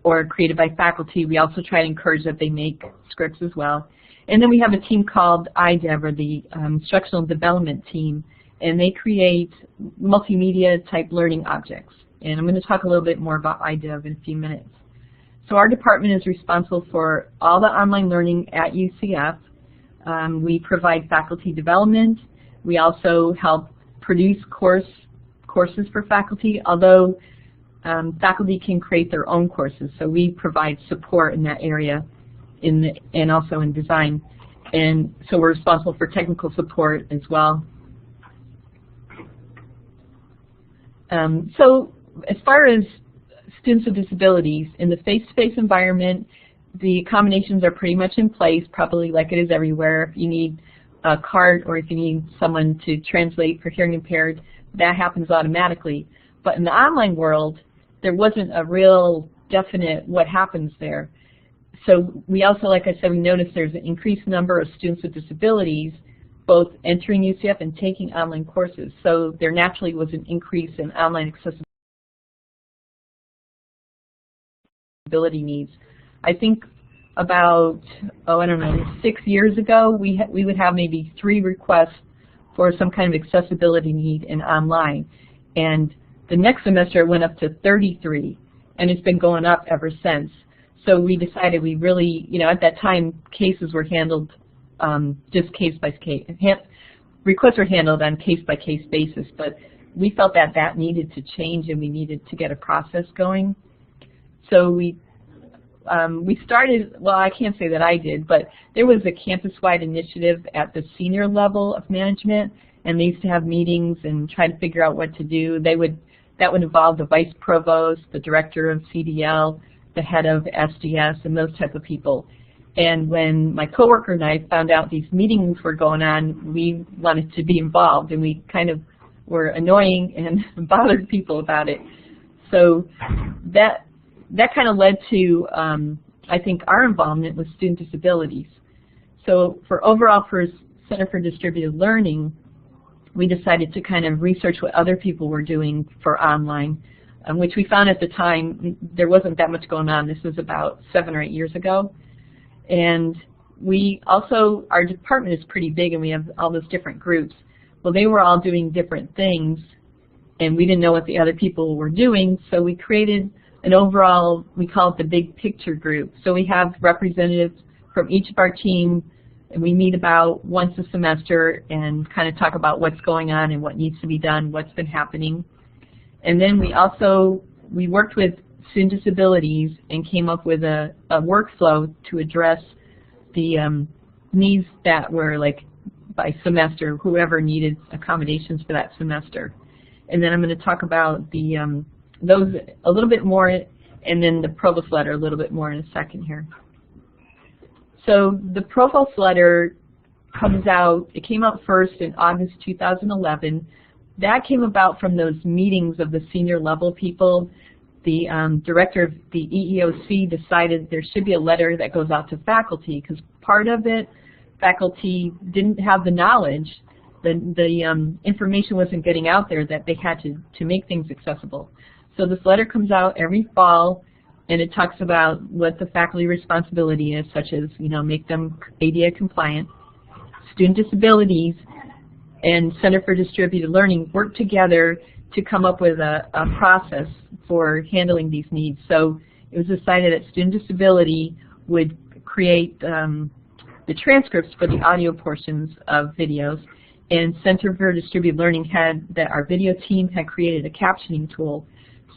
[SPEAKER 5] or created by faculty. We also try to encourage that they make scripts as well. And then we have a team called IDEV, or the Instructional Development Team, and they create multimedia type learning objects. And I'm going to talk a little bit more about IDEV in a few minutes. So our department is responsible for all the online learning at UCF. We provide faculty development. We also help produce courses for faculty, although faculty can create their own courses. So we provide support in that area and also in design. And so we're responsible for technical support as well. So as far as students with disabilities, in the face-to-face environment, the accommodations are pretty much in place, probably like it is everywhere. If you need a cart or if you need someone to translate for hearing impaired, that happens automatically. But in the online world, there wasn't a real definite what happens there. So we also, like I said, we noticed there's an increased number of students with disabilities both entering UCF and taking online courses. So there naturally was an increase in online accessibility needs I think about, I don't know, 6 years ago, we would have maybe 3 requests for some kind of accessibility need in online. And the next semester it went up to 33, and it's been going up ever since. So we decided we really, at that time, cases were handled just case by case. Requests were handled on case-by-case basis, but we felt that that needed to change and we needed to get a process going. So we started, well, I can't say that I did, but there was a campus-wide initiative at the senior level of management, and they used to have meetings and try to figure out what to do. That would involve the vice provost, the director of CDL, the head of SDS, and those type of people. And when my coworker and I found out these meetings were going on, we wanted to be involved, and we kind of were annoying and bothered people about it. So that kind of led to, I think, our involvement with student disabilities. So for Center for Distributed Learning, we decided to kind of research what other people were doing for online, which we found at the time there wasn't that much going on. This was about 7 or 8 years ago. And we also, our department is pretty big and we have all those different groups. Well, they were all doing different things and we didn't know what the other people were doing, so we created an overall, we call it the big picture group. So we have representatives from each of our team, and we meet about once a semester and kind of talk about what's going on and what needs to be done, what's been happening. And then we worked with student disabilities and came up with a workflow to address the needs that were like by semester, whoever needed accommodations for that semester. And then I'm going to talk about those a little bit more, and then the provost letter a little bit more in a second here. So the provost letter comes out, it came out first in August 2011. That came about from those meetings of the senior level people. The director of the EEOC decided there should be a letter that goes out to faculty, because part of it, faculty didn't have the knowledge. The information wasn't getting out there that they had to make things accessible. So this letter comes out every fall, and it talks about what the faculty responsibility is, such as, make them ADA compliant. Student disabilities and Center for Distributed Learning work together to come up with a process for handling these needs. So it was decided that student disability would create the transcripts for the audio portions of videos, and Center for Distributed Learning our video team had created a captioning tool.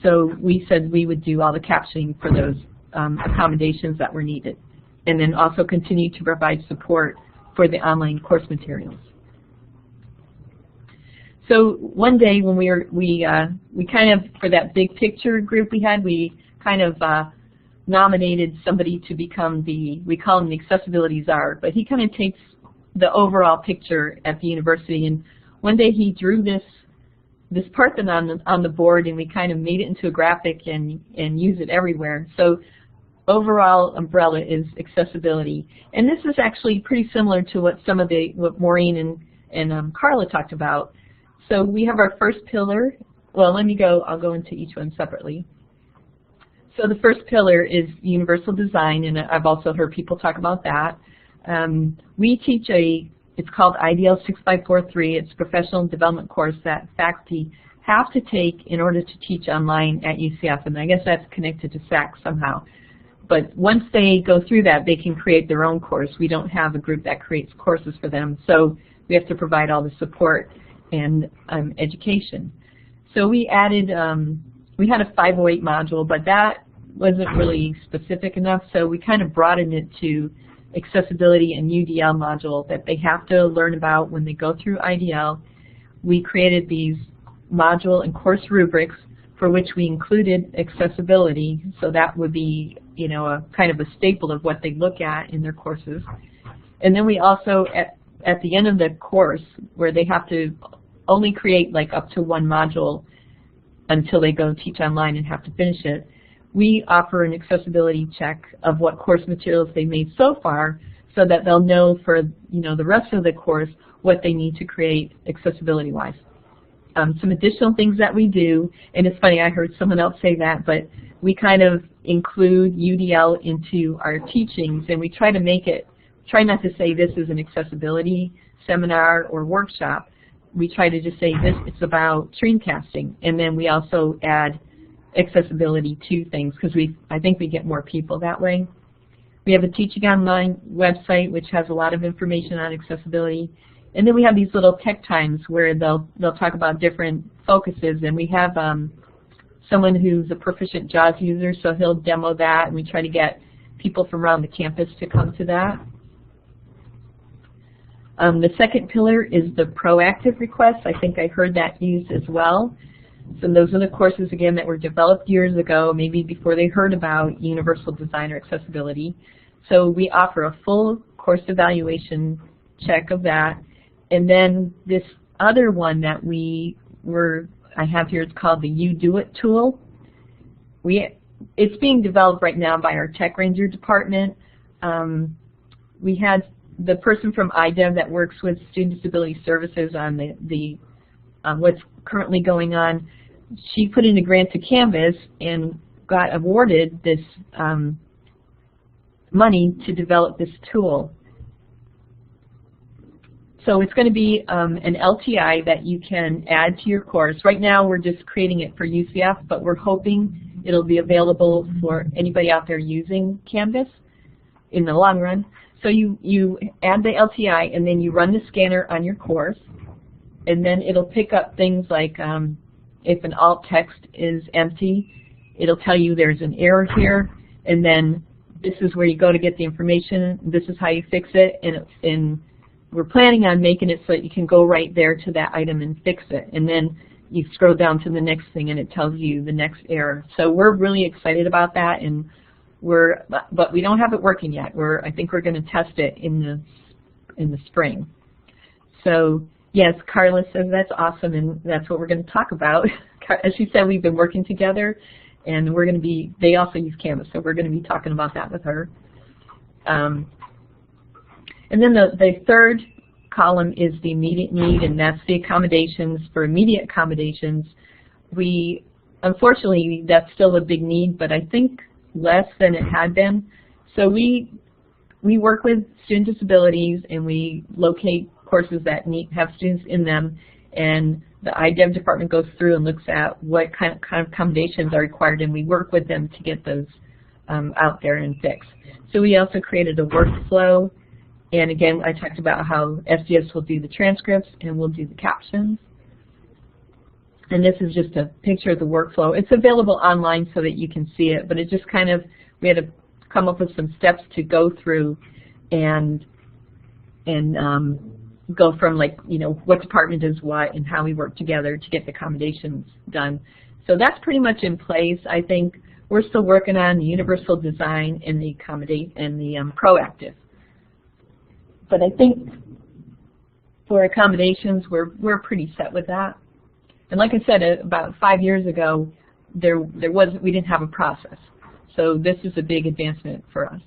[SPEAKER 5] So we said we would do all the captioning for those accommodations that were needed, and then also continue to provide support for the online course materials. So one day when we kind of, for that big picture group we kind of nominated somebody to become we call him the accessibility czar, but he kind of takes the overall picture at the university. And one day he drew this Parthenon on the board, and we kind of made it into a graphic and use it everywhere. So overall umbrella is accessibility, and this is actually pretty similar to what what Maureen and Carla talked about. So we have our first pillar. Well, I'll go into each one separately. So the first pillar is universal design, and I've also heard people talk about that. We teach it's called IDL 6543. It's a professional development course that faculty have to take in order to teach online at UCF, and I guess that's connected to SAC somehow. But once they go through that, they can create their own course. We don't have a group that creates courses for them, so we have to provide all the support and education. So we added, we had a 508 module, but that wasn't really specific enough, so we kind of broadened it to accessibility and UDL module that they have to learn about when they go through IDL. We created these module and course rubrics for which we included accessibility, so that would be, a kind of a staple of what they look at in their courses. And then we also, at the end of the course, where they have to only create like up to one module until they go teach online and have to finish it, we offer an accessibility check of what course materials they made so far, so that they'll know for the rest of the course what they need to create accessibility-wise. Some additional things that we do, and it's funny, I heard someone else say that, but we kind of include UDL into our teachings, and we try to make it, try not to say this is an accessibility seminar or workshop. We try to just say this, it's about screencasting, and then we also add accessibility to things because I think we get more people that way. We have a Teaching Online website which has a lot of information on accessibility, and then we have these little tech times where they'll talk about different focuses, and we have someone who's a proficient JAWS user, so he'll demo that, and we try to get people from around the campus to come to that. The second pillar is the proactive requests. I think I heard that used as well. So those are the courses, again, that were developed years ago, maybe before they heard about universal design or accessibility. So we offer a full course evaluation check of that. And then this other one that I have here is called the UDOIT tool. It's being developed right now by our Tech Ranger department. We had the person from IDEV that works with Student Disability Services on what's currently going on. She put in a grant to Canvas and got awarded this money to develop this tool. So it's going to be an LTI that you can add to your course. Right now we're just creating it for UCF, but we're hoping it'll be available for anybody out there using Canvas in the long run. So you add the LTI and then you run the scanner on your course, and then it'll pick up things like if an alt text is empty, it'll tell you there's an error here, and then this is where you go to get the information, this is how you fix it, and we're planning on making it so that you can go right there to that item and fix it, and then you scroll down to the next thing and it tells you the next error. So we're really excited about that, and but we don't have it working yet. I think we're going to test it in the spring. So yes, Carla says that's awesome, and that's what we're going to talk about. As she said, we've been working together, and we're going to be. They also use Canvas, so we're going to be talking about that with her. And then the third column is the immediate need, and that's the accommodations. For immediate accommodations, unfortunately, that's still a big need, but I think less than it had been. So we work with student disabilities, and we locate courses that have students in them, and the IDEV department goes through and looks at what kind of accommodations are required, and we work with them to get those out there and fixed. So we also created a workflow, and again, I talked about how SDS will do the transcripts and we'll do the captions. And this is just a picture of the workflow. It's available online so that you can see it, but it just kind of, we had to come up with some steps to go through and go from, like, you know, what department does what and how we work together to get the accommodations done. So that's pretty much in place. I think we're still working on the universal design and the proactive. But I think for accommodations, we're pretty set with that. And like I said, about 5 years ago, we didn't have a process. So this is a big advancement for us.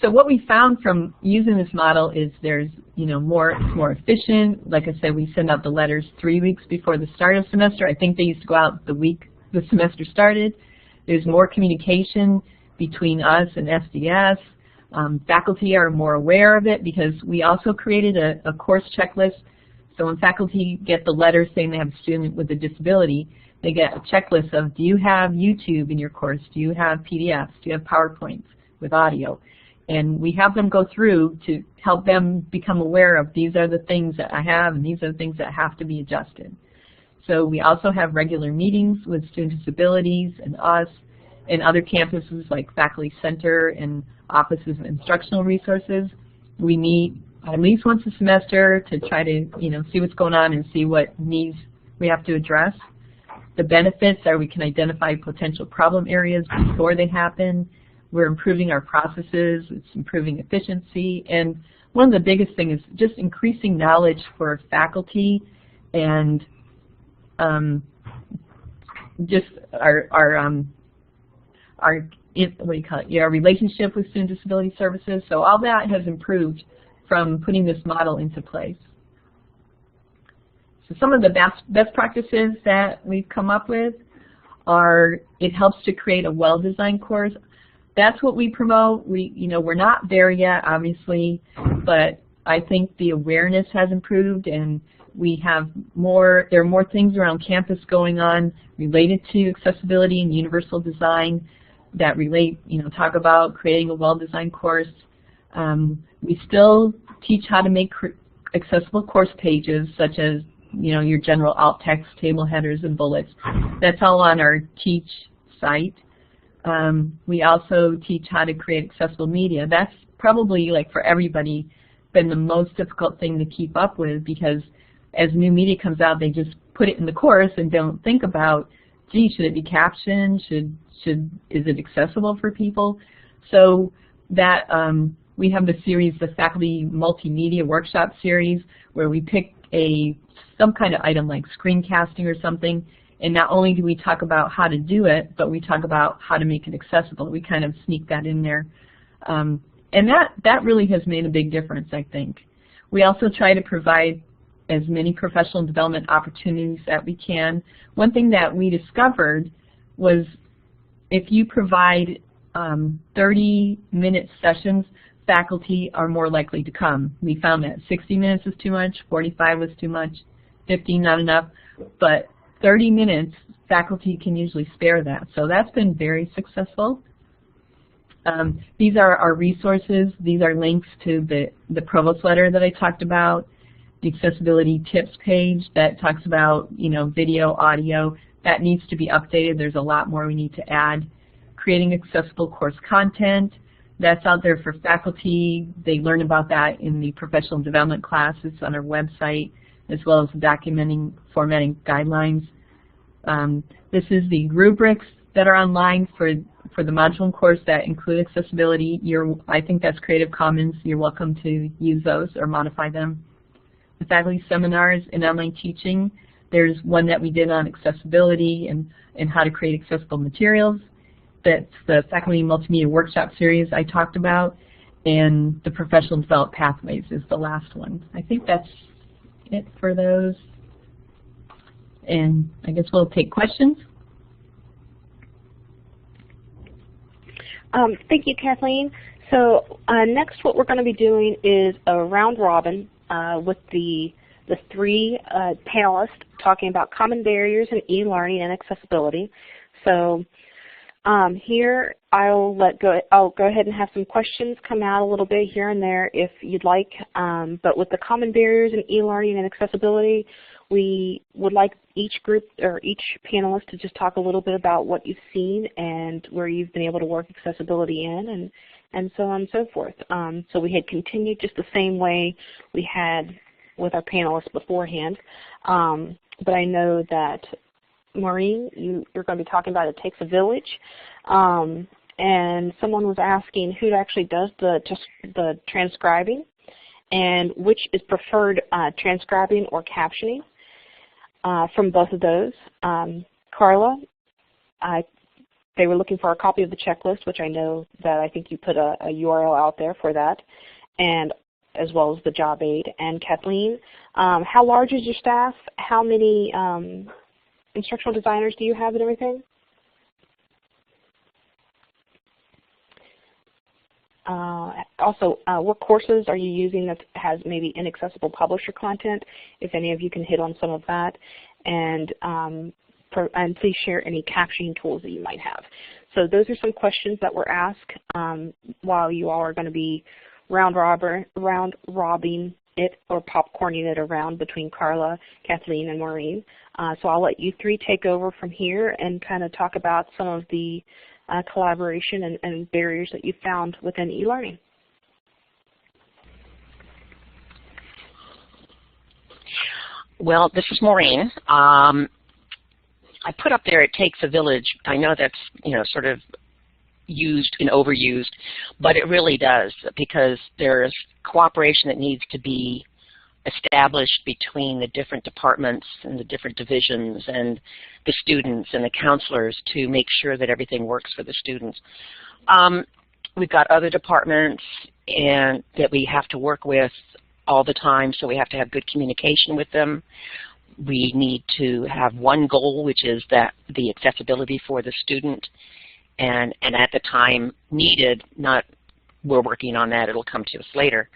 [SPEAKER 5] So what we found from using this model is there's, you know, it's more efficient. Like I said, we send out the letters 3 weeks before the start of the semester. I think they used to go out the week the semester started. There's more communication between us and SDS. Faculty are more aware of it because we also created a course checklist. So when faculty get the letter saying they have a student with a disability, they get a checklist of, do you have YouTube in your course? Do you have PDFs? Do you have PowerPoints with audio? And we have them go through to help them become aware of, these are the things that I have and these are the things that have to be adjusted. So we also have regular meetings with student disabilities and us and other campuses like Faculty Center and offices of Instructional Resources. We meet at least once a semester to try to, you know, see what's going on and see what needs we have to address. The benefits are we can identify potential problem areas before they happen. We're improving our processes, it's improving efficiency, and one of the biggest things is just increasing knowledge for faculty and just our relationship with Student Disability Services. So all that has improved from putting this model into place. So some of the best practices that we've come up with it helps to create a well-designed course. That's what we promote. We're not there yet, obviously, but I think the awareness has improved, and there are more things around campus going on related to accessibility and universal design that talk about creating a well-designed course. We still teach how to make accessible course pages, such as your general alt text, table headers, and bullets. That's all on our Teach site. We also teach how to create accessible media. That's probably, for everybody, been the most difficult thing to keep up with, because as new media comes out, they just put it in the course and don't think about, gee, should it be captioned? Is it accessible for people? So that we have the series, the Faculty Multimedia Workshop Series, where we pick some kind of item like screencasting or something, and not only do we talk about how to do it, but we talk about how to make it accessible. We kind of sneak that in there. And that really has made a big difference, I think. We also try to provide as many professional development opportunities that we can. One thing that we discovered was if you provide 30-minute sessions, faculty are more likely to come. We found that 60 minutes was too much, 45 was too much, 15 not enough, but 30 minutes, faculty can usually spare that. So that's been very successful. These are our resources. These are links to the provost letter that I talked about, the accessibility tips page that talks about video, audio. That needs to be updated. There's a lot more we need to add. Creating accessible course content. That's out there for faculty. They learn about that in the professional development classes on our website, as well as documenting formatting guidelines. This is the rubrics that are online for the module course that include accessibility. I think that's Creative Commons. You're welcome to use those or modify them. The faculty seminars in online teaching. There's one that we did on accessibility and how to create accessible materials. That's the Faculty Multimedia Workshop Series I talked about, and the Professional Development Pathways is the last one. I think that's it for those. And I guess we'll take questions.
[SPEAKER 1] Thank you, Kathleen. So next what we're going to be doing is a round robin with the three panelists talking about common barriers in e-learning and accessibility. So here I'll go ahead and have some questions come out a little bit here and there if you'd like. But with the common barriers in e-learning and accessibility, we would like each group or each panelist to just talk a little bit about what you've seen and where you've been able to work accessibility in, and so on and so forth. So we had continued just the same way we had with our panelists beforehand. But I know that Maureen, you're going to be talking about It Takes a Village, and someone was asking who actually does the transcribing and which is preferred, transcribing or captioning from both of those. Carla, they were looking for a copy of the checklist, which I know that I think you put a URL out there for that, and as well as the job aid. And Kathleen, how large is your staff? How many instructional designers do you have and everything? Also, what courses are you using that has maybe inaccessible publisher content? If any of you can hit on some of that, and please share any captioning tools that you might have. So those are some questions that were asked while you all are going to be round robbing it or popcorning it around between Carla, Kathleen, and Maureen. So I'll let you three take over from here and kind of talk about some of the collaboration and barriers that you found within e-learning.
[SPEAKER 2] Well, this is Maureen. I put up there, It Takes a Village. I know that's, sort of used and overused, but it really does, because there's cooperation that needs to be established between the different departments and the different divisions and the students and the counselors to make sure that everything works for the students. We've got other departments that we have to work with all the time, so we have to have good communication with them. We need to have one goal, which is that the accessibility for the student, and at the time needed, not we're working on that, it'll come to us later.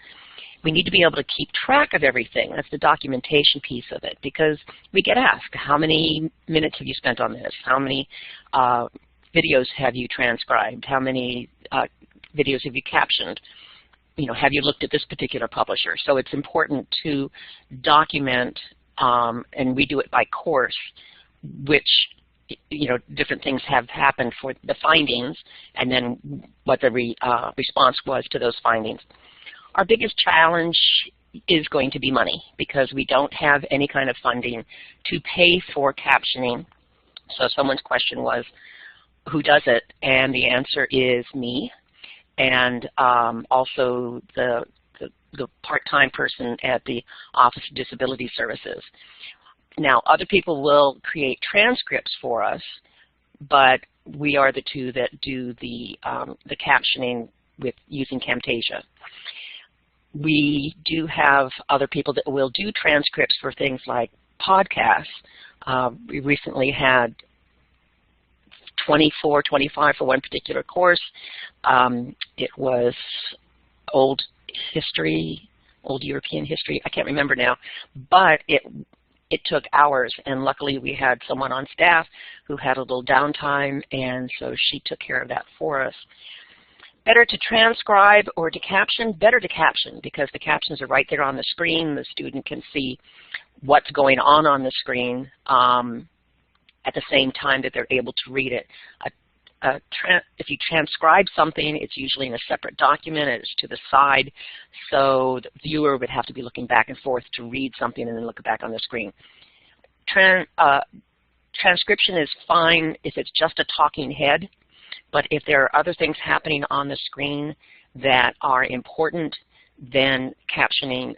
[SPEAKER 2] We need to be able to keep track of everything. That's the documentation piece of it, because we get asked, how many minutes have you spent on this? How many videos have you transcribed? How many videos have you captioned? You know, have you looked at this particular publisher? So it's important to document, and we do it by course, which, you know, different things have happened for the findings, and then what the response was to those findings. Our biggest challenge is going to be money, because we don't have any kind of funding to pay for captioning. So someone's question was, who does it? And the answer is me, and also the part-time person at the Office of Disability Services. Now, other people will create transcripts for us, but we are the two that do the captioning with using Camtasia. We do have other people that will do transcripts for things like podcasts. We recently had 24, 25 for one particular course. It was old history, old European history, I can't remember now, but it took hours, and luckily we had someone on staff who had a little downtime, and so she took care of that for us. Better to transcribe or to caption? Better to caption, because the captions are right there on the screen. The student can see what's going on the screen at the same time that they're able to read it. If you transcribe something, it's usually in a separate document, it's to the side, so the viewer would have to be looking back and forth to read something and then look back on the screen. Transcription is fine if it's just a talking head, but if there are other things happening on the screen that are important, then captioning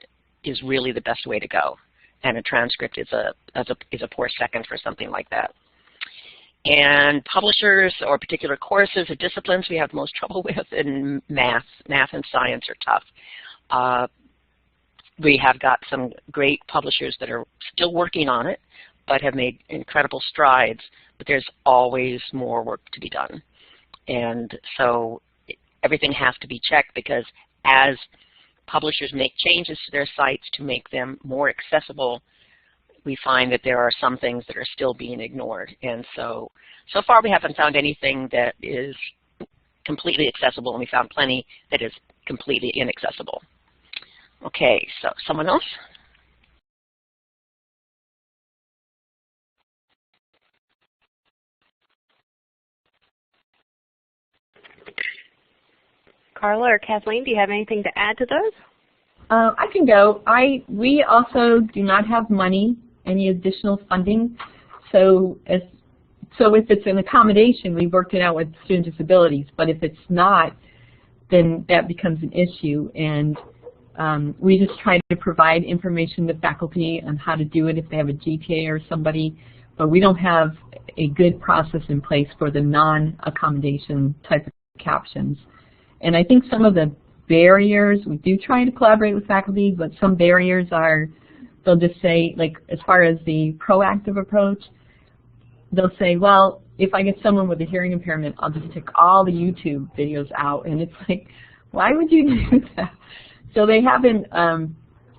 [SPEAKER 2] is really the best way to go, and a transcript is a poor second for something like that. And publishers or particular courses or disciplines we have the most trouble with in math. Math and science are tough. We have got some great publishers that are still working on it, but have made incredible strides, but there's always more work to be done. And so everything has to be checked, because as publishers make changes to their sites to make them more accessible, we find that there are some things that are still being ignored. And so far we haven't found anything that is completely accessible, and we found plenty that is completely inaccessible. Okay, so someone else?
[SPEAKER 1] Carla or Kathleen, do you have anything to add to those?
[SPEAKER 5] I can go. We also do not have money, any additional funding. So if it's an accommodation, we worked it out with student disabilities. But if it's not, then that becomes an issue. And we just try to provide information to faculty on how to do it if they have a GTA or somebody. But we don't have a good process in place for the non-accommodation type of captions. And I think some of the barriers, we do try to collaborate with faculty, but some barriers are, they'll just say, like as far as the proactive approach, they'll say, well, if I get someone with a hearing impairment, I'll just take all the YouTube videos out. And it's like, why would you do that? So they haven't,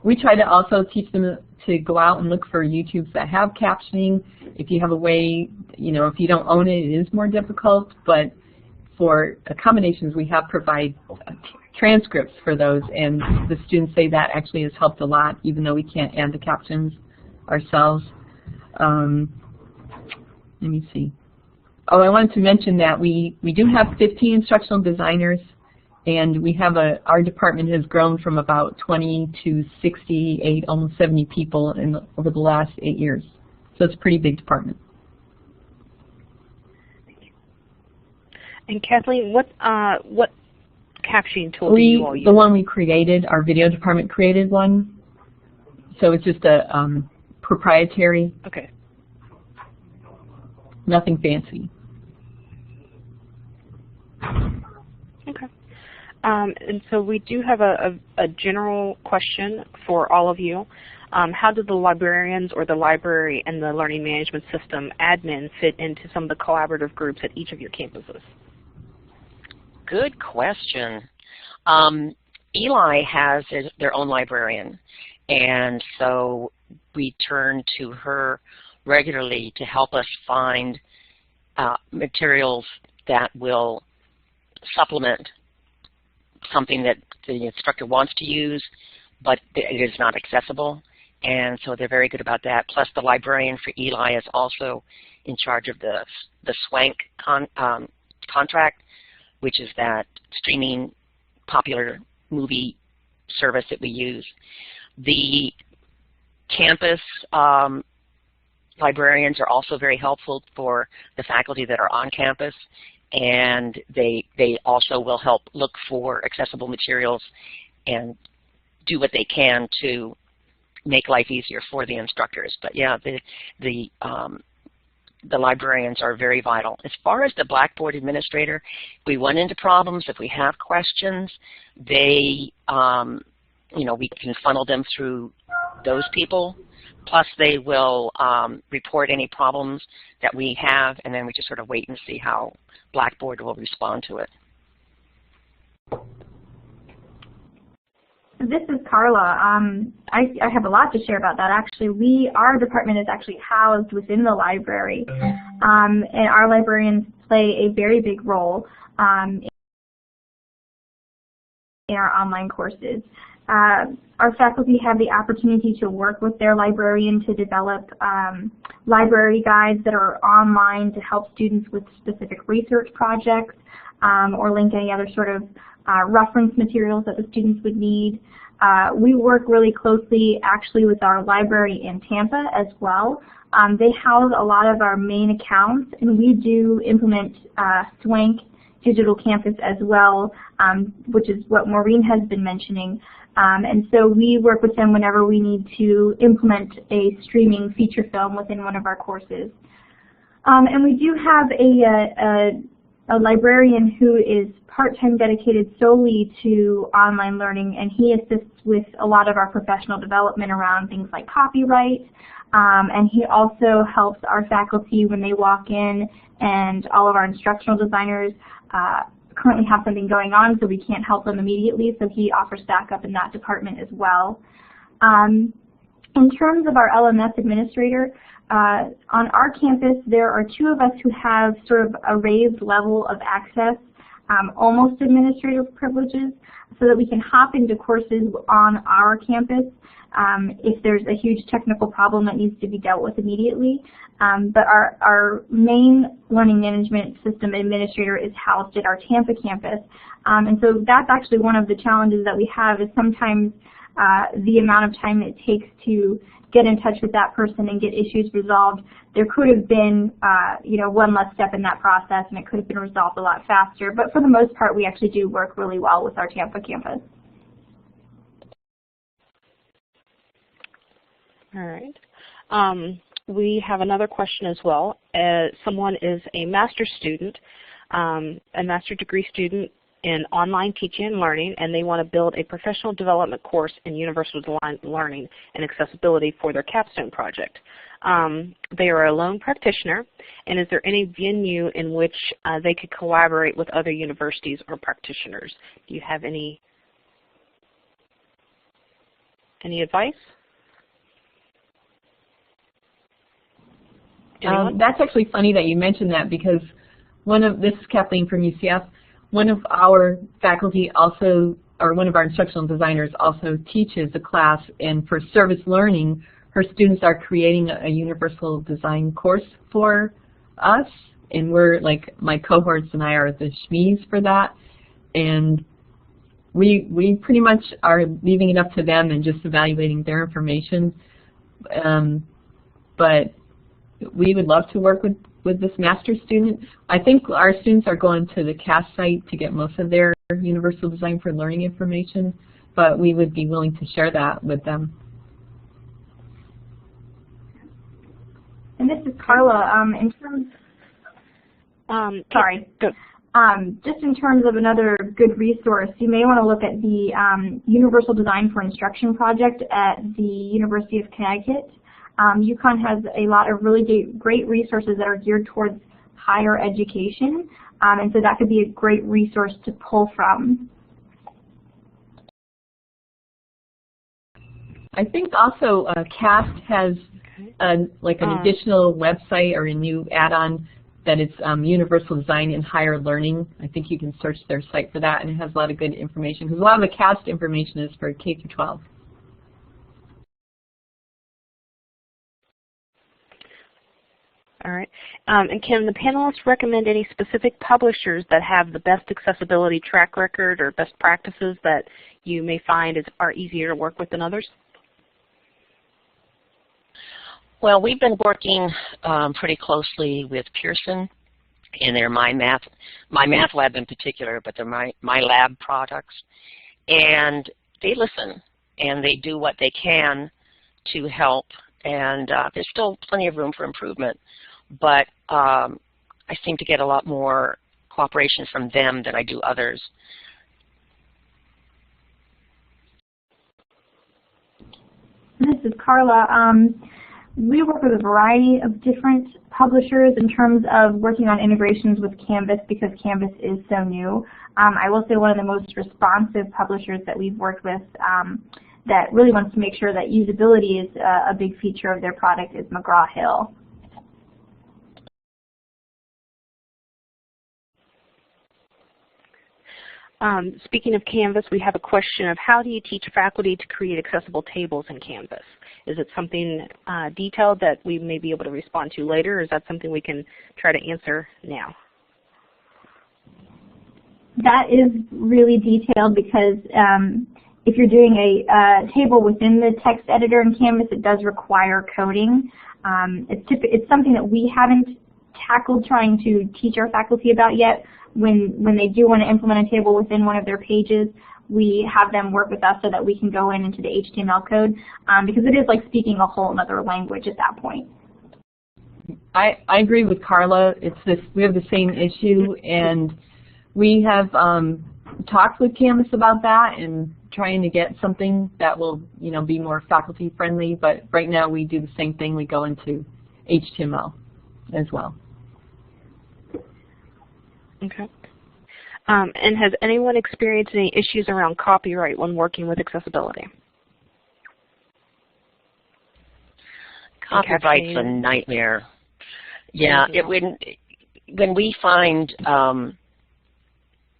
[SPEAKER 5] we try to also teach them to go out and look for YouTubes that have captioning. If you have a way, you know, if you don't own it, it is more difficult, but for accommodations, we have provide transcripts for those, and the students say that actually has helped a lot, even though we can't add the captions ourselves. Let me see. Oh, I wanted to mention that we do have 15 instructional designers, and we have our department has grown from about 20 to 68, almost 70 people over the last 8 years. So it's a pretty big department.
[SPEAKER 1] And Kathleen, what captioning tool do you all use?
[SPEAKER 5] The one we created, our video department created one. So it's just a proprietary.
[SPEAKER 1] Okay.
[SPEAKER 5] Nothing fancy.
[SPEAKER 1] Okay. And so we do have a general question for all of you. How do the librarians or the library and the learning management system admin fit into some of the collaborative groups at each of your campuses?
[SPEAKER 2] Good question. ELI has their own librarian, and so we turn to her regularly to help us find materials that will supplement something that the instructor wants to use, but it is not accessible. And so they're very good about that. Plus, the librarian for ELI is also in charge of the SWANK contract, which is that streaming popular movie service that we use. The campus librarians are also very helpful for the faculty that are on campus, and they also will help look for accessible materials and do what they can to make life easier for the instructors. But yeah, the librarians are very vital. As far as the Blackboard administrator, if we run into problems, if we have questions, they, we can funnel them through those people. Plus, they will report any problems that we have, and then we just sort of wait and see how Blackboard will respond to it.
[SPEAKER 4] This is Carla. I have a lot to share about that. Actually, our department is actually housed within the library, and our librarians play a very big role in our online courses. Our faculty have the opportunity to work with their librarian to develop library guides that are online to help students with specific research projects or link any other sort of reference materials that the students would need. We work really closely actually with our library in Tampa as well. They house a lot of our main accounts, and we do implement SWANK Digital Campus as well, which is what Maureen has been mentioning. And so we work with them whenever we need to implement a streaming feature film within one of our courses. And we do have a librarian who is part-time dedicated solely to online learning, and he assists with a lot of our professional development around things like copyright, and he also helps our faculty when they walk in, and all of our instructional designers currently have something going on, so we can't help them immediately, so he offers backup in that department as well. In terms of our LMS administrator, on our campus there are two of us who have sort of a raised level of access, almost administrative privileges, so that we can hop into courses on our campus if there's a huge technical problem that needs to be dealt with immediately. But our main learning management system administrator is housed at our Tampa campus. And so that's actually one of the challenges that we have, is sometimes the amount of time it takes to get in touch with that person and get issues resolved. There could have been one less step in that process, and it could have been resolved a lot faster. But for the most part, we actually do work really well with our Tampa campus.
[SPEAKER 1] All right. We have another question as well. Someone is a master's student, a master's degree student in online teaching and learning, and they want to build a professional development course in universal learning and accessibility for their capstone project. They are a lone practitioner, and is there any venue in which they could collaborate with other universities or practitioners? Do you have any advice?
[SPEAKER 5] That's actually funny that you mentioned that, because this is Kathleen from UCF. One of our faculty also, or one of our instructional designers also teaches a class, and for service learning, her students are creating a universal design course for us, and we're like, my cohorts and I are the SMEs for that, and we pretty much are leaving it up to them and just evaluating their information. But we would love to work with this master's student. I think our students are going to the CAS site to get most of their universal design for learning information, but we would be willing to share that with them.
[SPEAKER 4] And this is Carla. In terms, sorry.
[SPEAKER 1] Good.
[SPEAKER 4] Just in terms of another good resource, you may want to look at the Universal Design for Instruction project at the University of Connecticut. UConn has a lot of really great resources that are geared towards higher education, and so that could be a great resource to pull from.
[SPEAKER 5] I think also CAST has like an additional website or a new add-on that it's Universal Design in Higher Learning. I think you can search their site for that, and it has a lot of good information because a lot of the CAST information is for K through 12.
[SPEAKER 1] All right. And can the panelists recommend any specific publishers that have the best accessibility track record or best practices that you may find are easier to work with than others?
[SPEAKER 2] Well, we've been working pretty closely with Pearson in their My Math Lab in particular, but their My Lab products. And they listen, and they do what they can to help. And there's still plenty of room for improvement. But I seem to get a lot more cooperation from them than I do others.
[SPEAKER 4] This is Carla. We work with a variety of different publishers in terms of working on integrations with Canvas because Canvas is so new. I will say one of the most responsive publishers that we've worked with that really wants to make sure that usability is a big feature of their product is McGraw-Hill.
[SPEAKER 1] Speaking of Canvas, we have a question of how do you teach faculty to create accessible tables in Canvas? Is it something detailed that we may be able to respond to later, or is that something we can try to answer now?
[SPEAKER 4] That is really detailed because if you're doing a table within the text editor in Canvas, it does require coding. It's something that we haven't tackled trying to teach our faculty about yet. When they do want to implement a table within one of their pages, we have them work with us so that we can go into the HTML code because it is like speaking a whole other language at that point.
[SPEAKER 5] I agree with Carla. We have the same issue, and we have talked with Canvas about that and trying to get something that will be more faculty friendly. But right now we do the same thing. We go into HTML as well.
[SPEAKER 1] Okay. And has anyone experienced any issues around copyright when working with accessibility?
[SPEAKER 2] Copyright's a nightmare. Yeah, when we find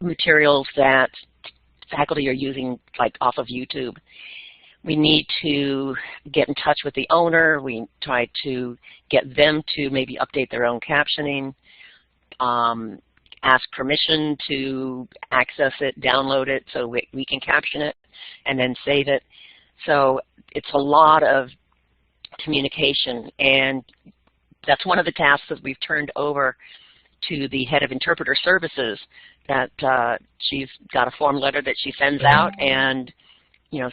[SPEAKER 2] materials that faculty are using, like off of YouTube, we need to get in touch with the owner. We try to get them to maybe update their own captioning. Ask permission to access it, download it so we can caption it and then save it. So it's a lot of communication, and that's one of the tasks that we've turned over to the head of interpreter services, that she's got a form letter that she sends out and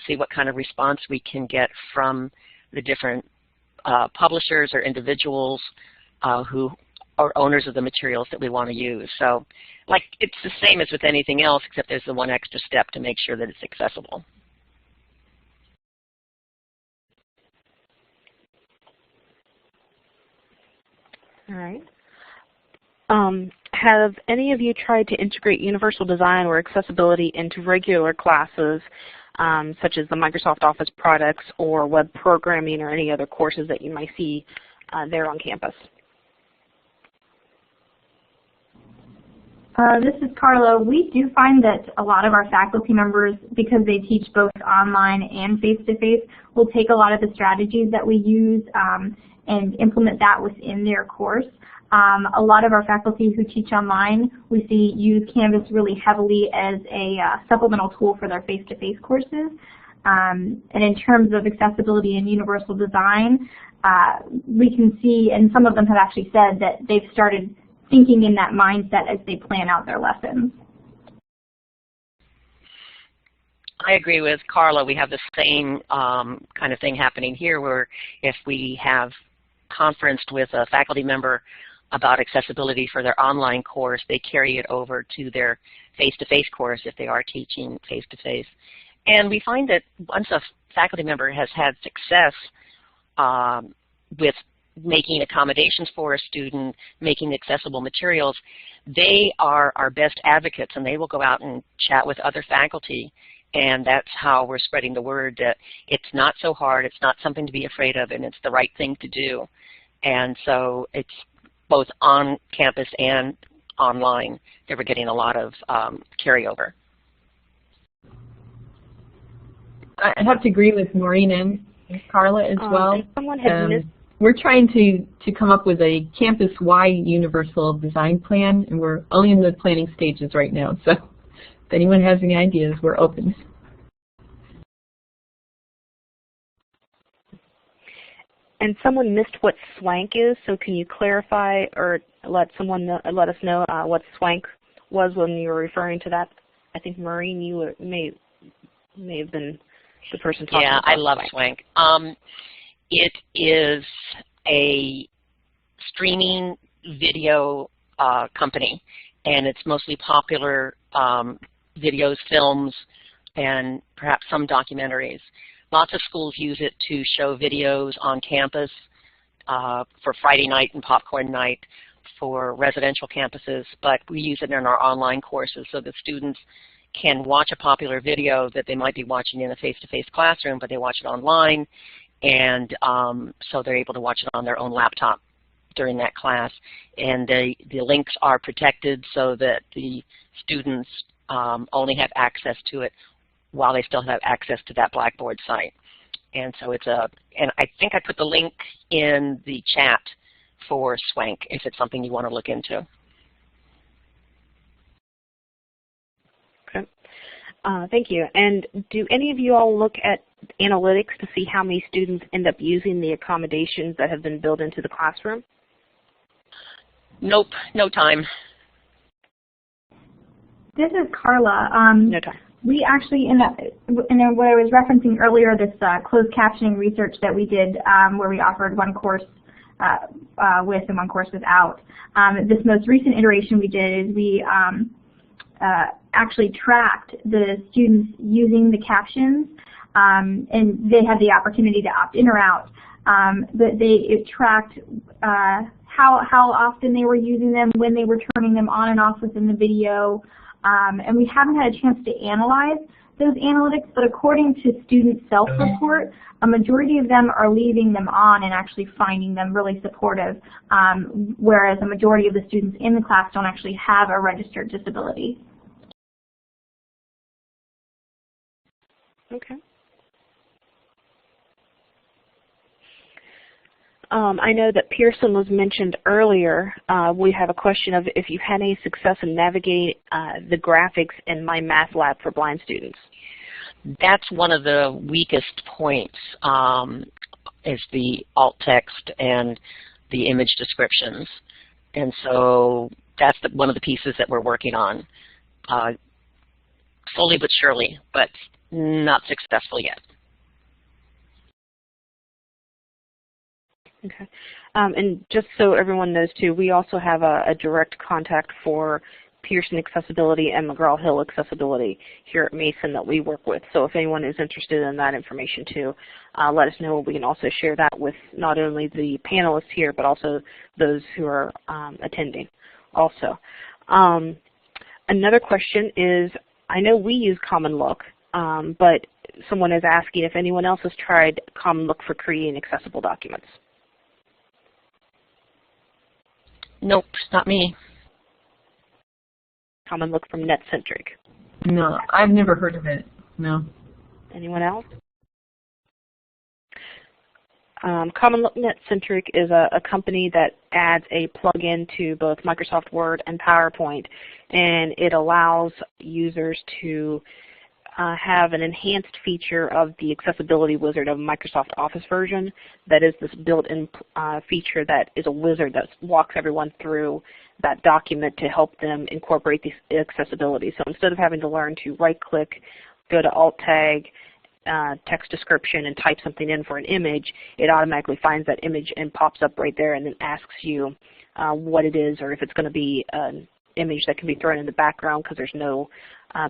[SPEAKER 2] see what kind of response we can get from the different publishers or individuals who are owners of the materials that we want to use. So, like, it's the same as with anything else, except there's the one extra step to make sure that it's accessible.
[SPEAKER 1] All right. Have any of you tried to integrate universal design or accessibility into regular classes, such as the Microsoft Office products or web programming or any other courses that you might see there on campus?
[SPEAKER 4] This is Carla. We do find that a lot of our faculty members, because they teach both online and face-to-face, will take a lot of the strategies that we use and implement that within their course. A lot of our faculty who teach online, we see use Canvas really heavily as a supplemental tool for their face-to-face courses. And in terms of accessibility and universal design, we can see, and some of them have actually said that they've started thinking in that mindset as they plan out their lessons.
[SPEAKER 2] I agree with Carla. We have the same kind of thing happening here, where if we have conferenced with a faculty member about accessibility for their online course, they carry it over to their face-to-face course if they are teaching face-to-face. And we find that once a faculty member has had success with making accommodations for a student, making accessible materials, they are our best advocates, and they will go out and chat with other faculty. And that's how we're spreading the word that it's not so hard, it's not something to be afraid of, and it's the right thing to do. And so it's both on campus and online that we're getting a lot of carryover.
[SPEAKER 5] I have to agree with Maureen and Carla as well.
[SPEAKER 1] Someone had missed.
[SPEAKER 5] We're trying to come up with a campus-wide universal design plan, and we're only in the planning stages right now. So if anyone has any ideas, we're open.
[SPEAKER 1] And someone missed what SWANK is, so can you clarify or let us know what SWANK was when you were referring to that? I think Maureen, you may have been the person talking about
[SPEAKER 2] I love SWANK. It is a streaming video company, and it's mostly popular videos, films, and perhaps some documentaries. Lots of schools use it to show videos on campus for Friday night and popcorn night for residential campuses, but we use it in our online courses so that students can watch a popular video that they might be watching in a face-to-face classroom, but they watch it online, and so they're able to watch it on their own laptop during that class. And the links are protected so that the students only have access to it while they still have access to that Blackboard site. And so it's and I think I put the link in the chat for SWANK if it's something you want to look into.
[SPEAKER 1] Okay. Thank you. And do any of you all look at analytics to see how many students end up using the accommodations that have been built into the classroom?
[SPEAKER 2] Nope, no time.
[SPEAKER 4] This is Carla.
[SPEAKER 1] No time.
[SPEAKER 4] We actually, in what I was referencing earlier, this closed captioning research that we did where we offered one course with and one course without. This most recent iteration we did is we actually tracked the students using the captions, and they had the opportunity to opt in or out. But it tracked how often they were using them, when they were turning them on and off within the video. And we haven't had a chance to analyze those analytics, but according to student self-report, a majority of them are leaving them on and actually finding them really supportive, whereas a majority of the students in the class don't actually have a registered disability.
[SPEAKER 1] Okay. I know that Pearson was mentioned earlier. We have a question of if you've had any success in navigating the graphics in My Math Lab for blind students.
[SPEAKER 2] That's one of the weakest points, is the alt text and the image descriptions. And so that's one of the pieces that we're working on, slowly but surely, but not successful yet.
[SPEAKER 1] Okay. And just so everyone knows too, we also have a direct contact for Pearson Accessibility and McGraw-Hill Accessibility here at Mason that we work with. So if anyone is interested in that information too, let us know. We can also share that with not only the panelists here, but also those who are attending also. Another question is, I know we use Common Look, but someone is asking if anyone else has tried Common Look for creating accessible documents.
[SPEAKER 2] Nope, not me.
[SPEAKER 1] Common Look from NetCentric.
[SPEAKER 5] No, I've never heard of it. No.
[SPEAKER 1] Anyone else? Common Look NetCentric is a company that adds a plug-in to both Microsoft Word and PowerPoint, and it allows users to have an enhanced feature of the accessibility wizard of Microsoft Office version. That is this built-in feature that is a wizard that walks everyone through that document to help them incorporate the accessibility. So instead of having to learn to right-click, go to Alt-Tag, text description, and type something in for an image, it automatically finds that image and pops up right there and then asks you what it is, or if it's going to be an image that can be thrown in the background because there's no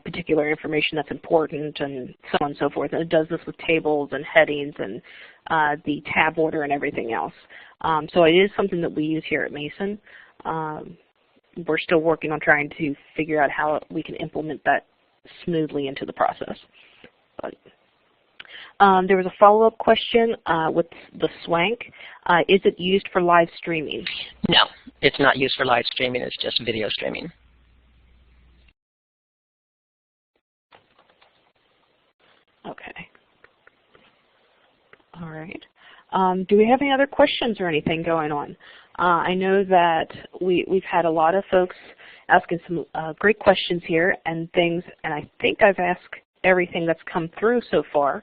[SPEAKER 1] particular information that's important, and so on and so forth. And it does this with tables and headings and the tab order and everything else. So it is something that we use here at Mason. We're still working on trying to figure out how we can implement that smoothly into the process. But there was a follow-up question with the SWANK. Is it used for live streaming?
[SPEAKER 2] No, it's not used for live streaming. It's just video streaming.
[SPEAKER 1] Okay. All right. Do we have any other questions or anything going on? I know that we've had a lot of folks asking some great questions here and things, and I think I've asked everything that's come through so far.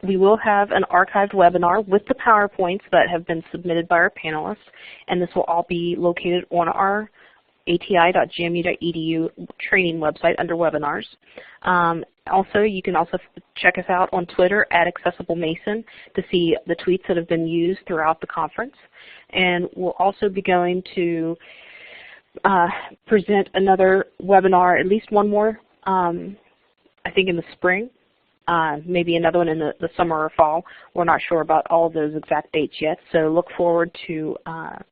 [SPEAKER 1] We will have an archived webinar with the PowerPoints that have been submitted by our panelists, and this will all be located on our ati.gmu.edu training website under webinars. Also, you can also check us out on Twitter at AccessibleMason to see the tweets that have been used throughout the conference. And we'll also be going to present another webinar, at least one more, I think in the spring, maybe another one in the summer or fall. We're not sure about all of those exact dates yet, so look forward to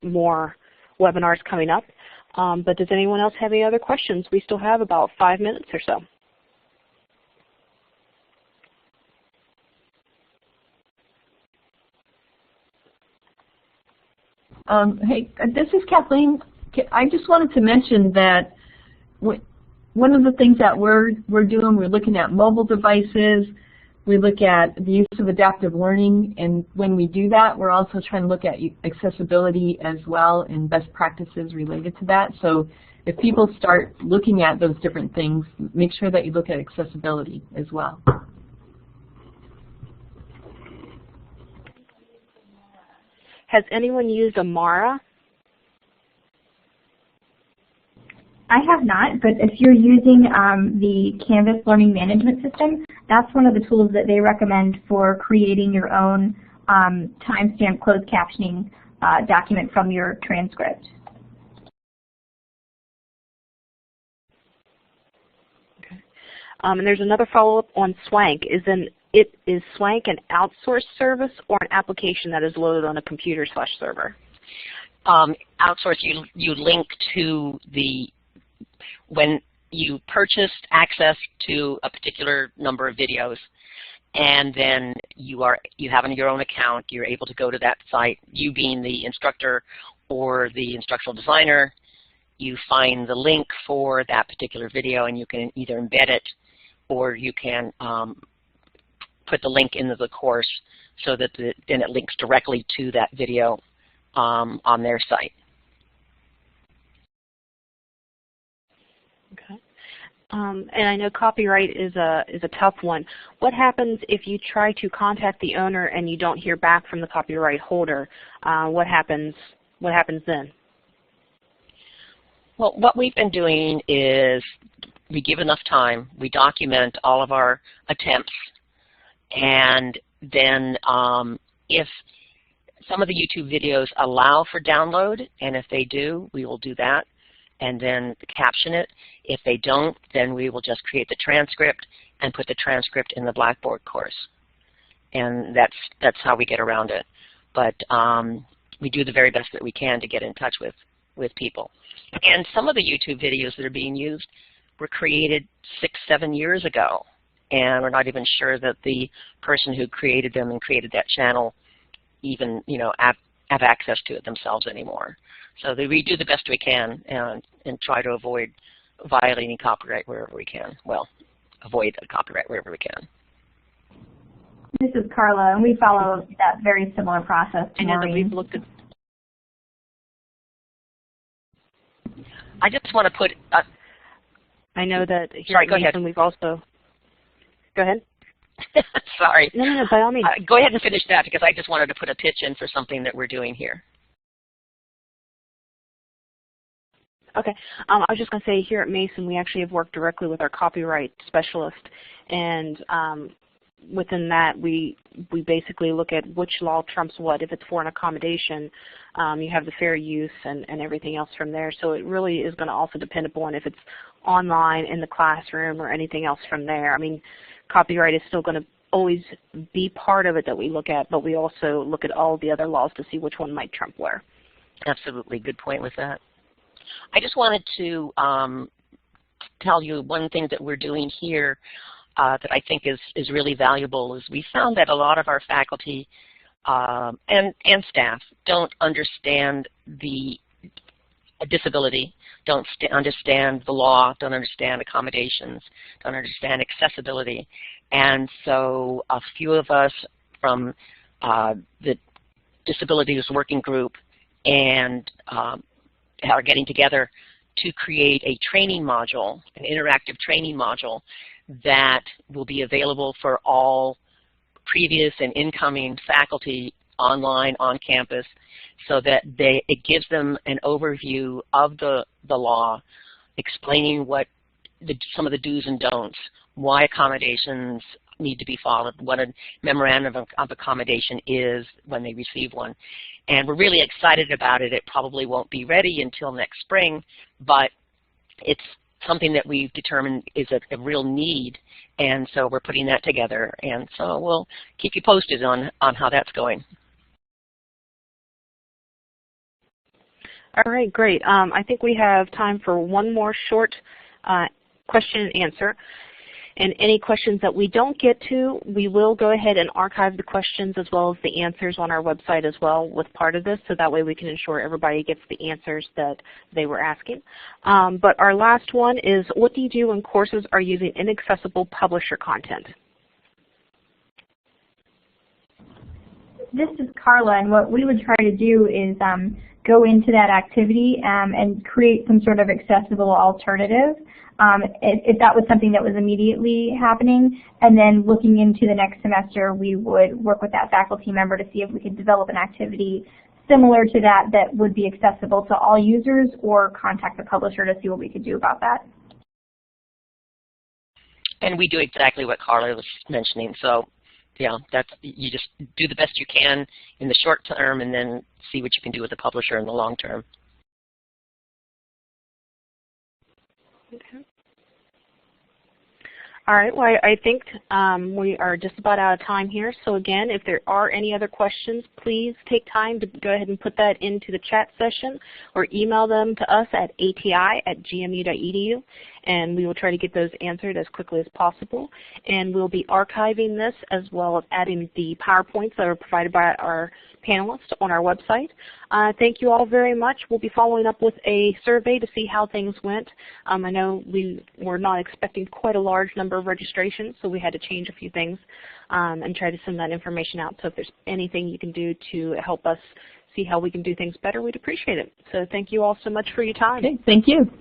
[SPEAKER 1] more webinars coming up. But does anyone else have any other questions? We still have about 5 minutes or so.
[SPEAKER 5] Hey, this is Kathleen. I just wanted to mention that one of the things that we're doing, we're looking at mobile devices, we look at the use of adaptive learning, and when we do that, we're also trying to look at accessibility as well and best practices related to that. So if people start looking at those different things, make sure that you look at accessibility as well.
[SPEAKER 1] Has anyone used Amara?
[SPEAKER 4] I have not, but if you're using the Canvas Learning Management System, that's one of the tools that they recommend for creating your own timestamp closed captioning document from your transcript.
[SPEAKER 1] Okay. And there's another follow-up on Swank. Is Swank an outsourced service or an application that is loaded on a computer/server?
[SPEAKER 2] Outsourced, you link to when you purchased access to a particular number of videos, and then you have on your own account, you're able to go to that site, you being the instructor or the instructional designer, you find the link for that particular video, and you can either embed it or you can put the link into the course so that then it links directly to that video on their site.
[SPEAKER 1] Okay. And I know copyright is a tough one. What happens if you try to contact the owner and you don't hear back from the copyright holder? What happens then?
[SPEAKER 2] Well, what we've been doing is we give enough time, we document all of our attempts, and then if some of the YouTube videos allow for download, and if they do, we will do that and then caption it. If they don't, then we will just create the transcript and put the transcript in the Blackboard course. And that's how we get around it. But we do the very best that we can to get in touch with people. And some of the YouTube videos that are being used were created 6-7 years ago, and we're not even sure that the person who created them and created that channel even have access to it themselves anymore. So we do the best we can and try to avoid violating copyright wherever we can. Well, avoid the copyright wherever we can.
[SPEAKER 4] This is Carla, and we follow that very similar process to
[SPEAKER 1] I know that we've looked at.
[SPEAKER 2] I just want to put.
[SPEAKER 1] I know that here
[SPEAKER 2] Sorry,
[SPEAKER 1] at
[SPEAKER 2] go ahead.
[SPEAKER 1] Mason we've also. Go ahead.
[SPEAKER 2] Sorry.
[SPEAKER 1] No, by all means.
[SPEAKER 2] Go ahead and finish that, because I just wanted to put a pitch in for something that we're doing here.
[SPEAKER 1] Okay. I was just going to say, here at Mason, we actually have worked directly with our copyright specialist, and within that, we basically look at which law trumps what. If it's for an accommodation, you have the fair use and everything else from there. So it really is going to also depend upon if it's online, in the classroom, or anything else from there. I mean, copyright is still going to always be part of it that we look at, but we also look at all the other laws to see which one might trump where.
[SPEAKER 2] Absolutely, good point with that. I just wanted to tell you one thing that we're doing here that I think is really valuable is we found that a lot of our faculty and staff don't understand the disability, don't understand the law, don't understand accommodations, don't understand accessibility. And so a few of us from the Disabilities Working Group and are getting together to create a training module, an interactive training module that will be available for all previous and incoming faculty online, on campus, so that it gives them an overview of the law, explaining what some of the do's and don'ts, why accommodations need to be followed, what a memorandum of accommodation is when they receive one. And we're really excited about it. It probably won't be ready until next spring, but it's something that we've determined is a real need, and so we're putting that together. And so we'll keep you posted on how that's going.
[SPEAKER 1] All right, great. I think we have time for one more short question and answer. And any questions that we don't get to, we will go ahead and archive the questions as well as the answers on our website as well with part of this, so that way we can ensure everybody gets the answers that they were asking. But our last one is, what do you do when courses are using inaccessible publisher content?
[SPEAKER 4] This is Carla, and what we would try to do is go into that activity and create some sort of accessible alternative. If that was something that was immediately happening, and then looking into the next semester, we would work with that faculty member to see if we could develop an activity similar to that that would be accessible to all users, or contact the publisher to see what we could do about that.
[SPEAKER 2] And we do exactly what Carla was mentioning. So, yeah, you just do the best you can in the short term, and then see what you can do with the publisher in the long term.
[SPEAKER 1] Okay. All right, well, I think we are just about out of time here. So again, if there are any other questions, please take time to go ahead and put that into the chat session, or email them to us at ati@gmu.edu, and we will try to get those answered as quickly as possible. And we'll be archiving this as well as adding the PowerPoints that are provided by our panelists on our website. Thank you all very much. We'll be following up with a survey to see how things went. I know we were not expecting quite a large number of registrations, so we had to change a few things and try to send that information out. So if there's anything you can do to help us see how we can do things better, we'd appreciate it. So thank you all so much for your time.
[SPEAKER 5] Okay, thank you.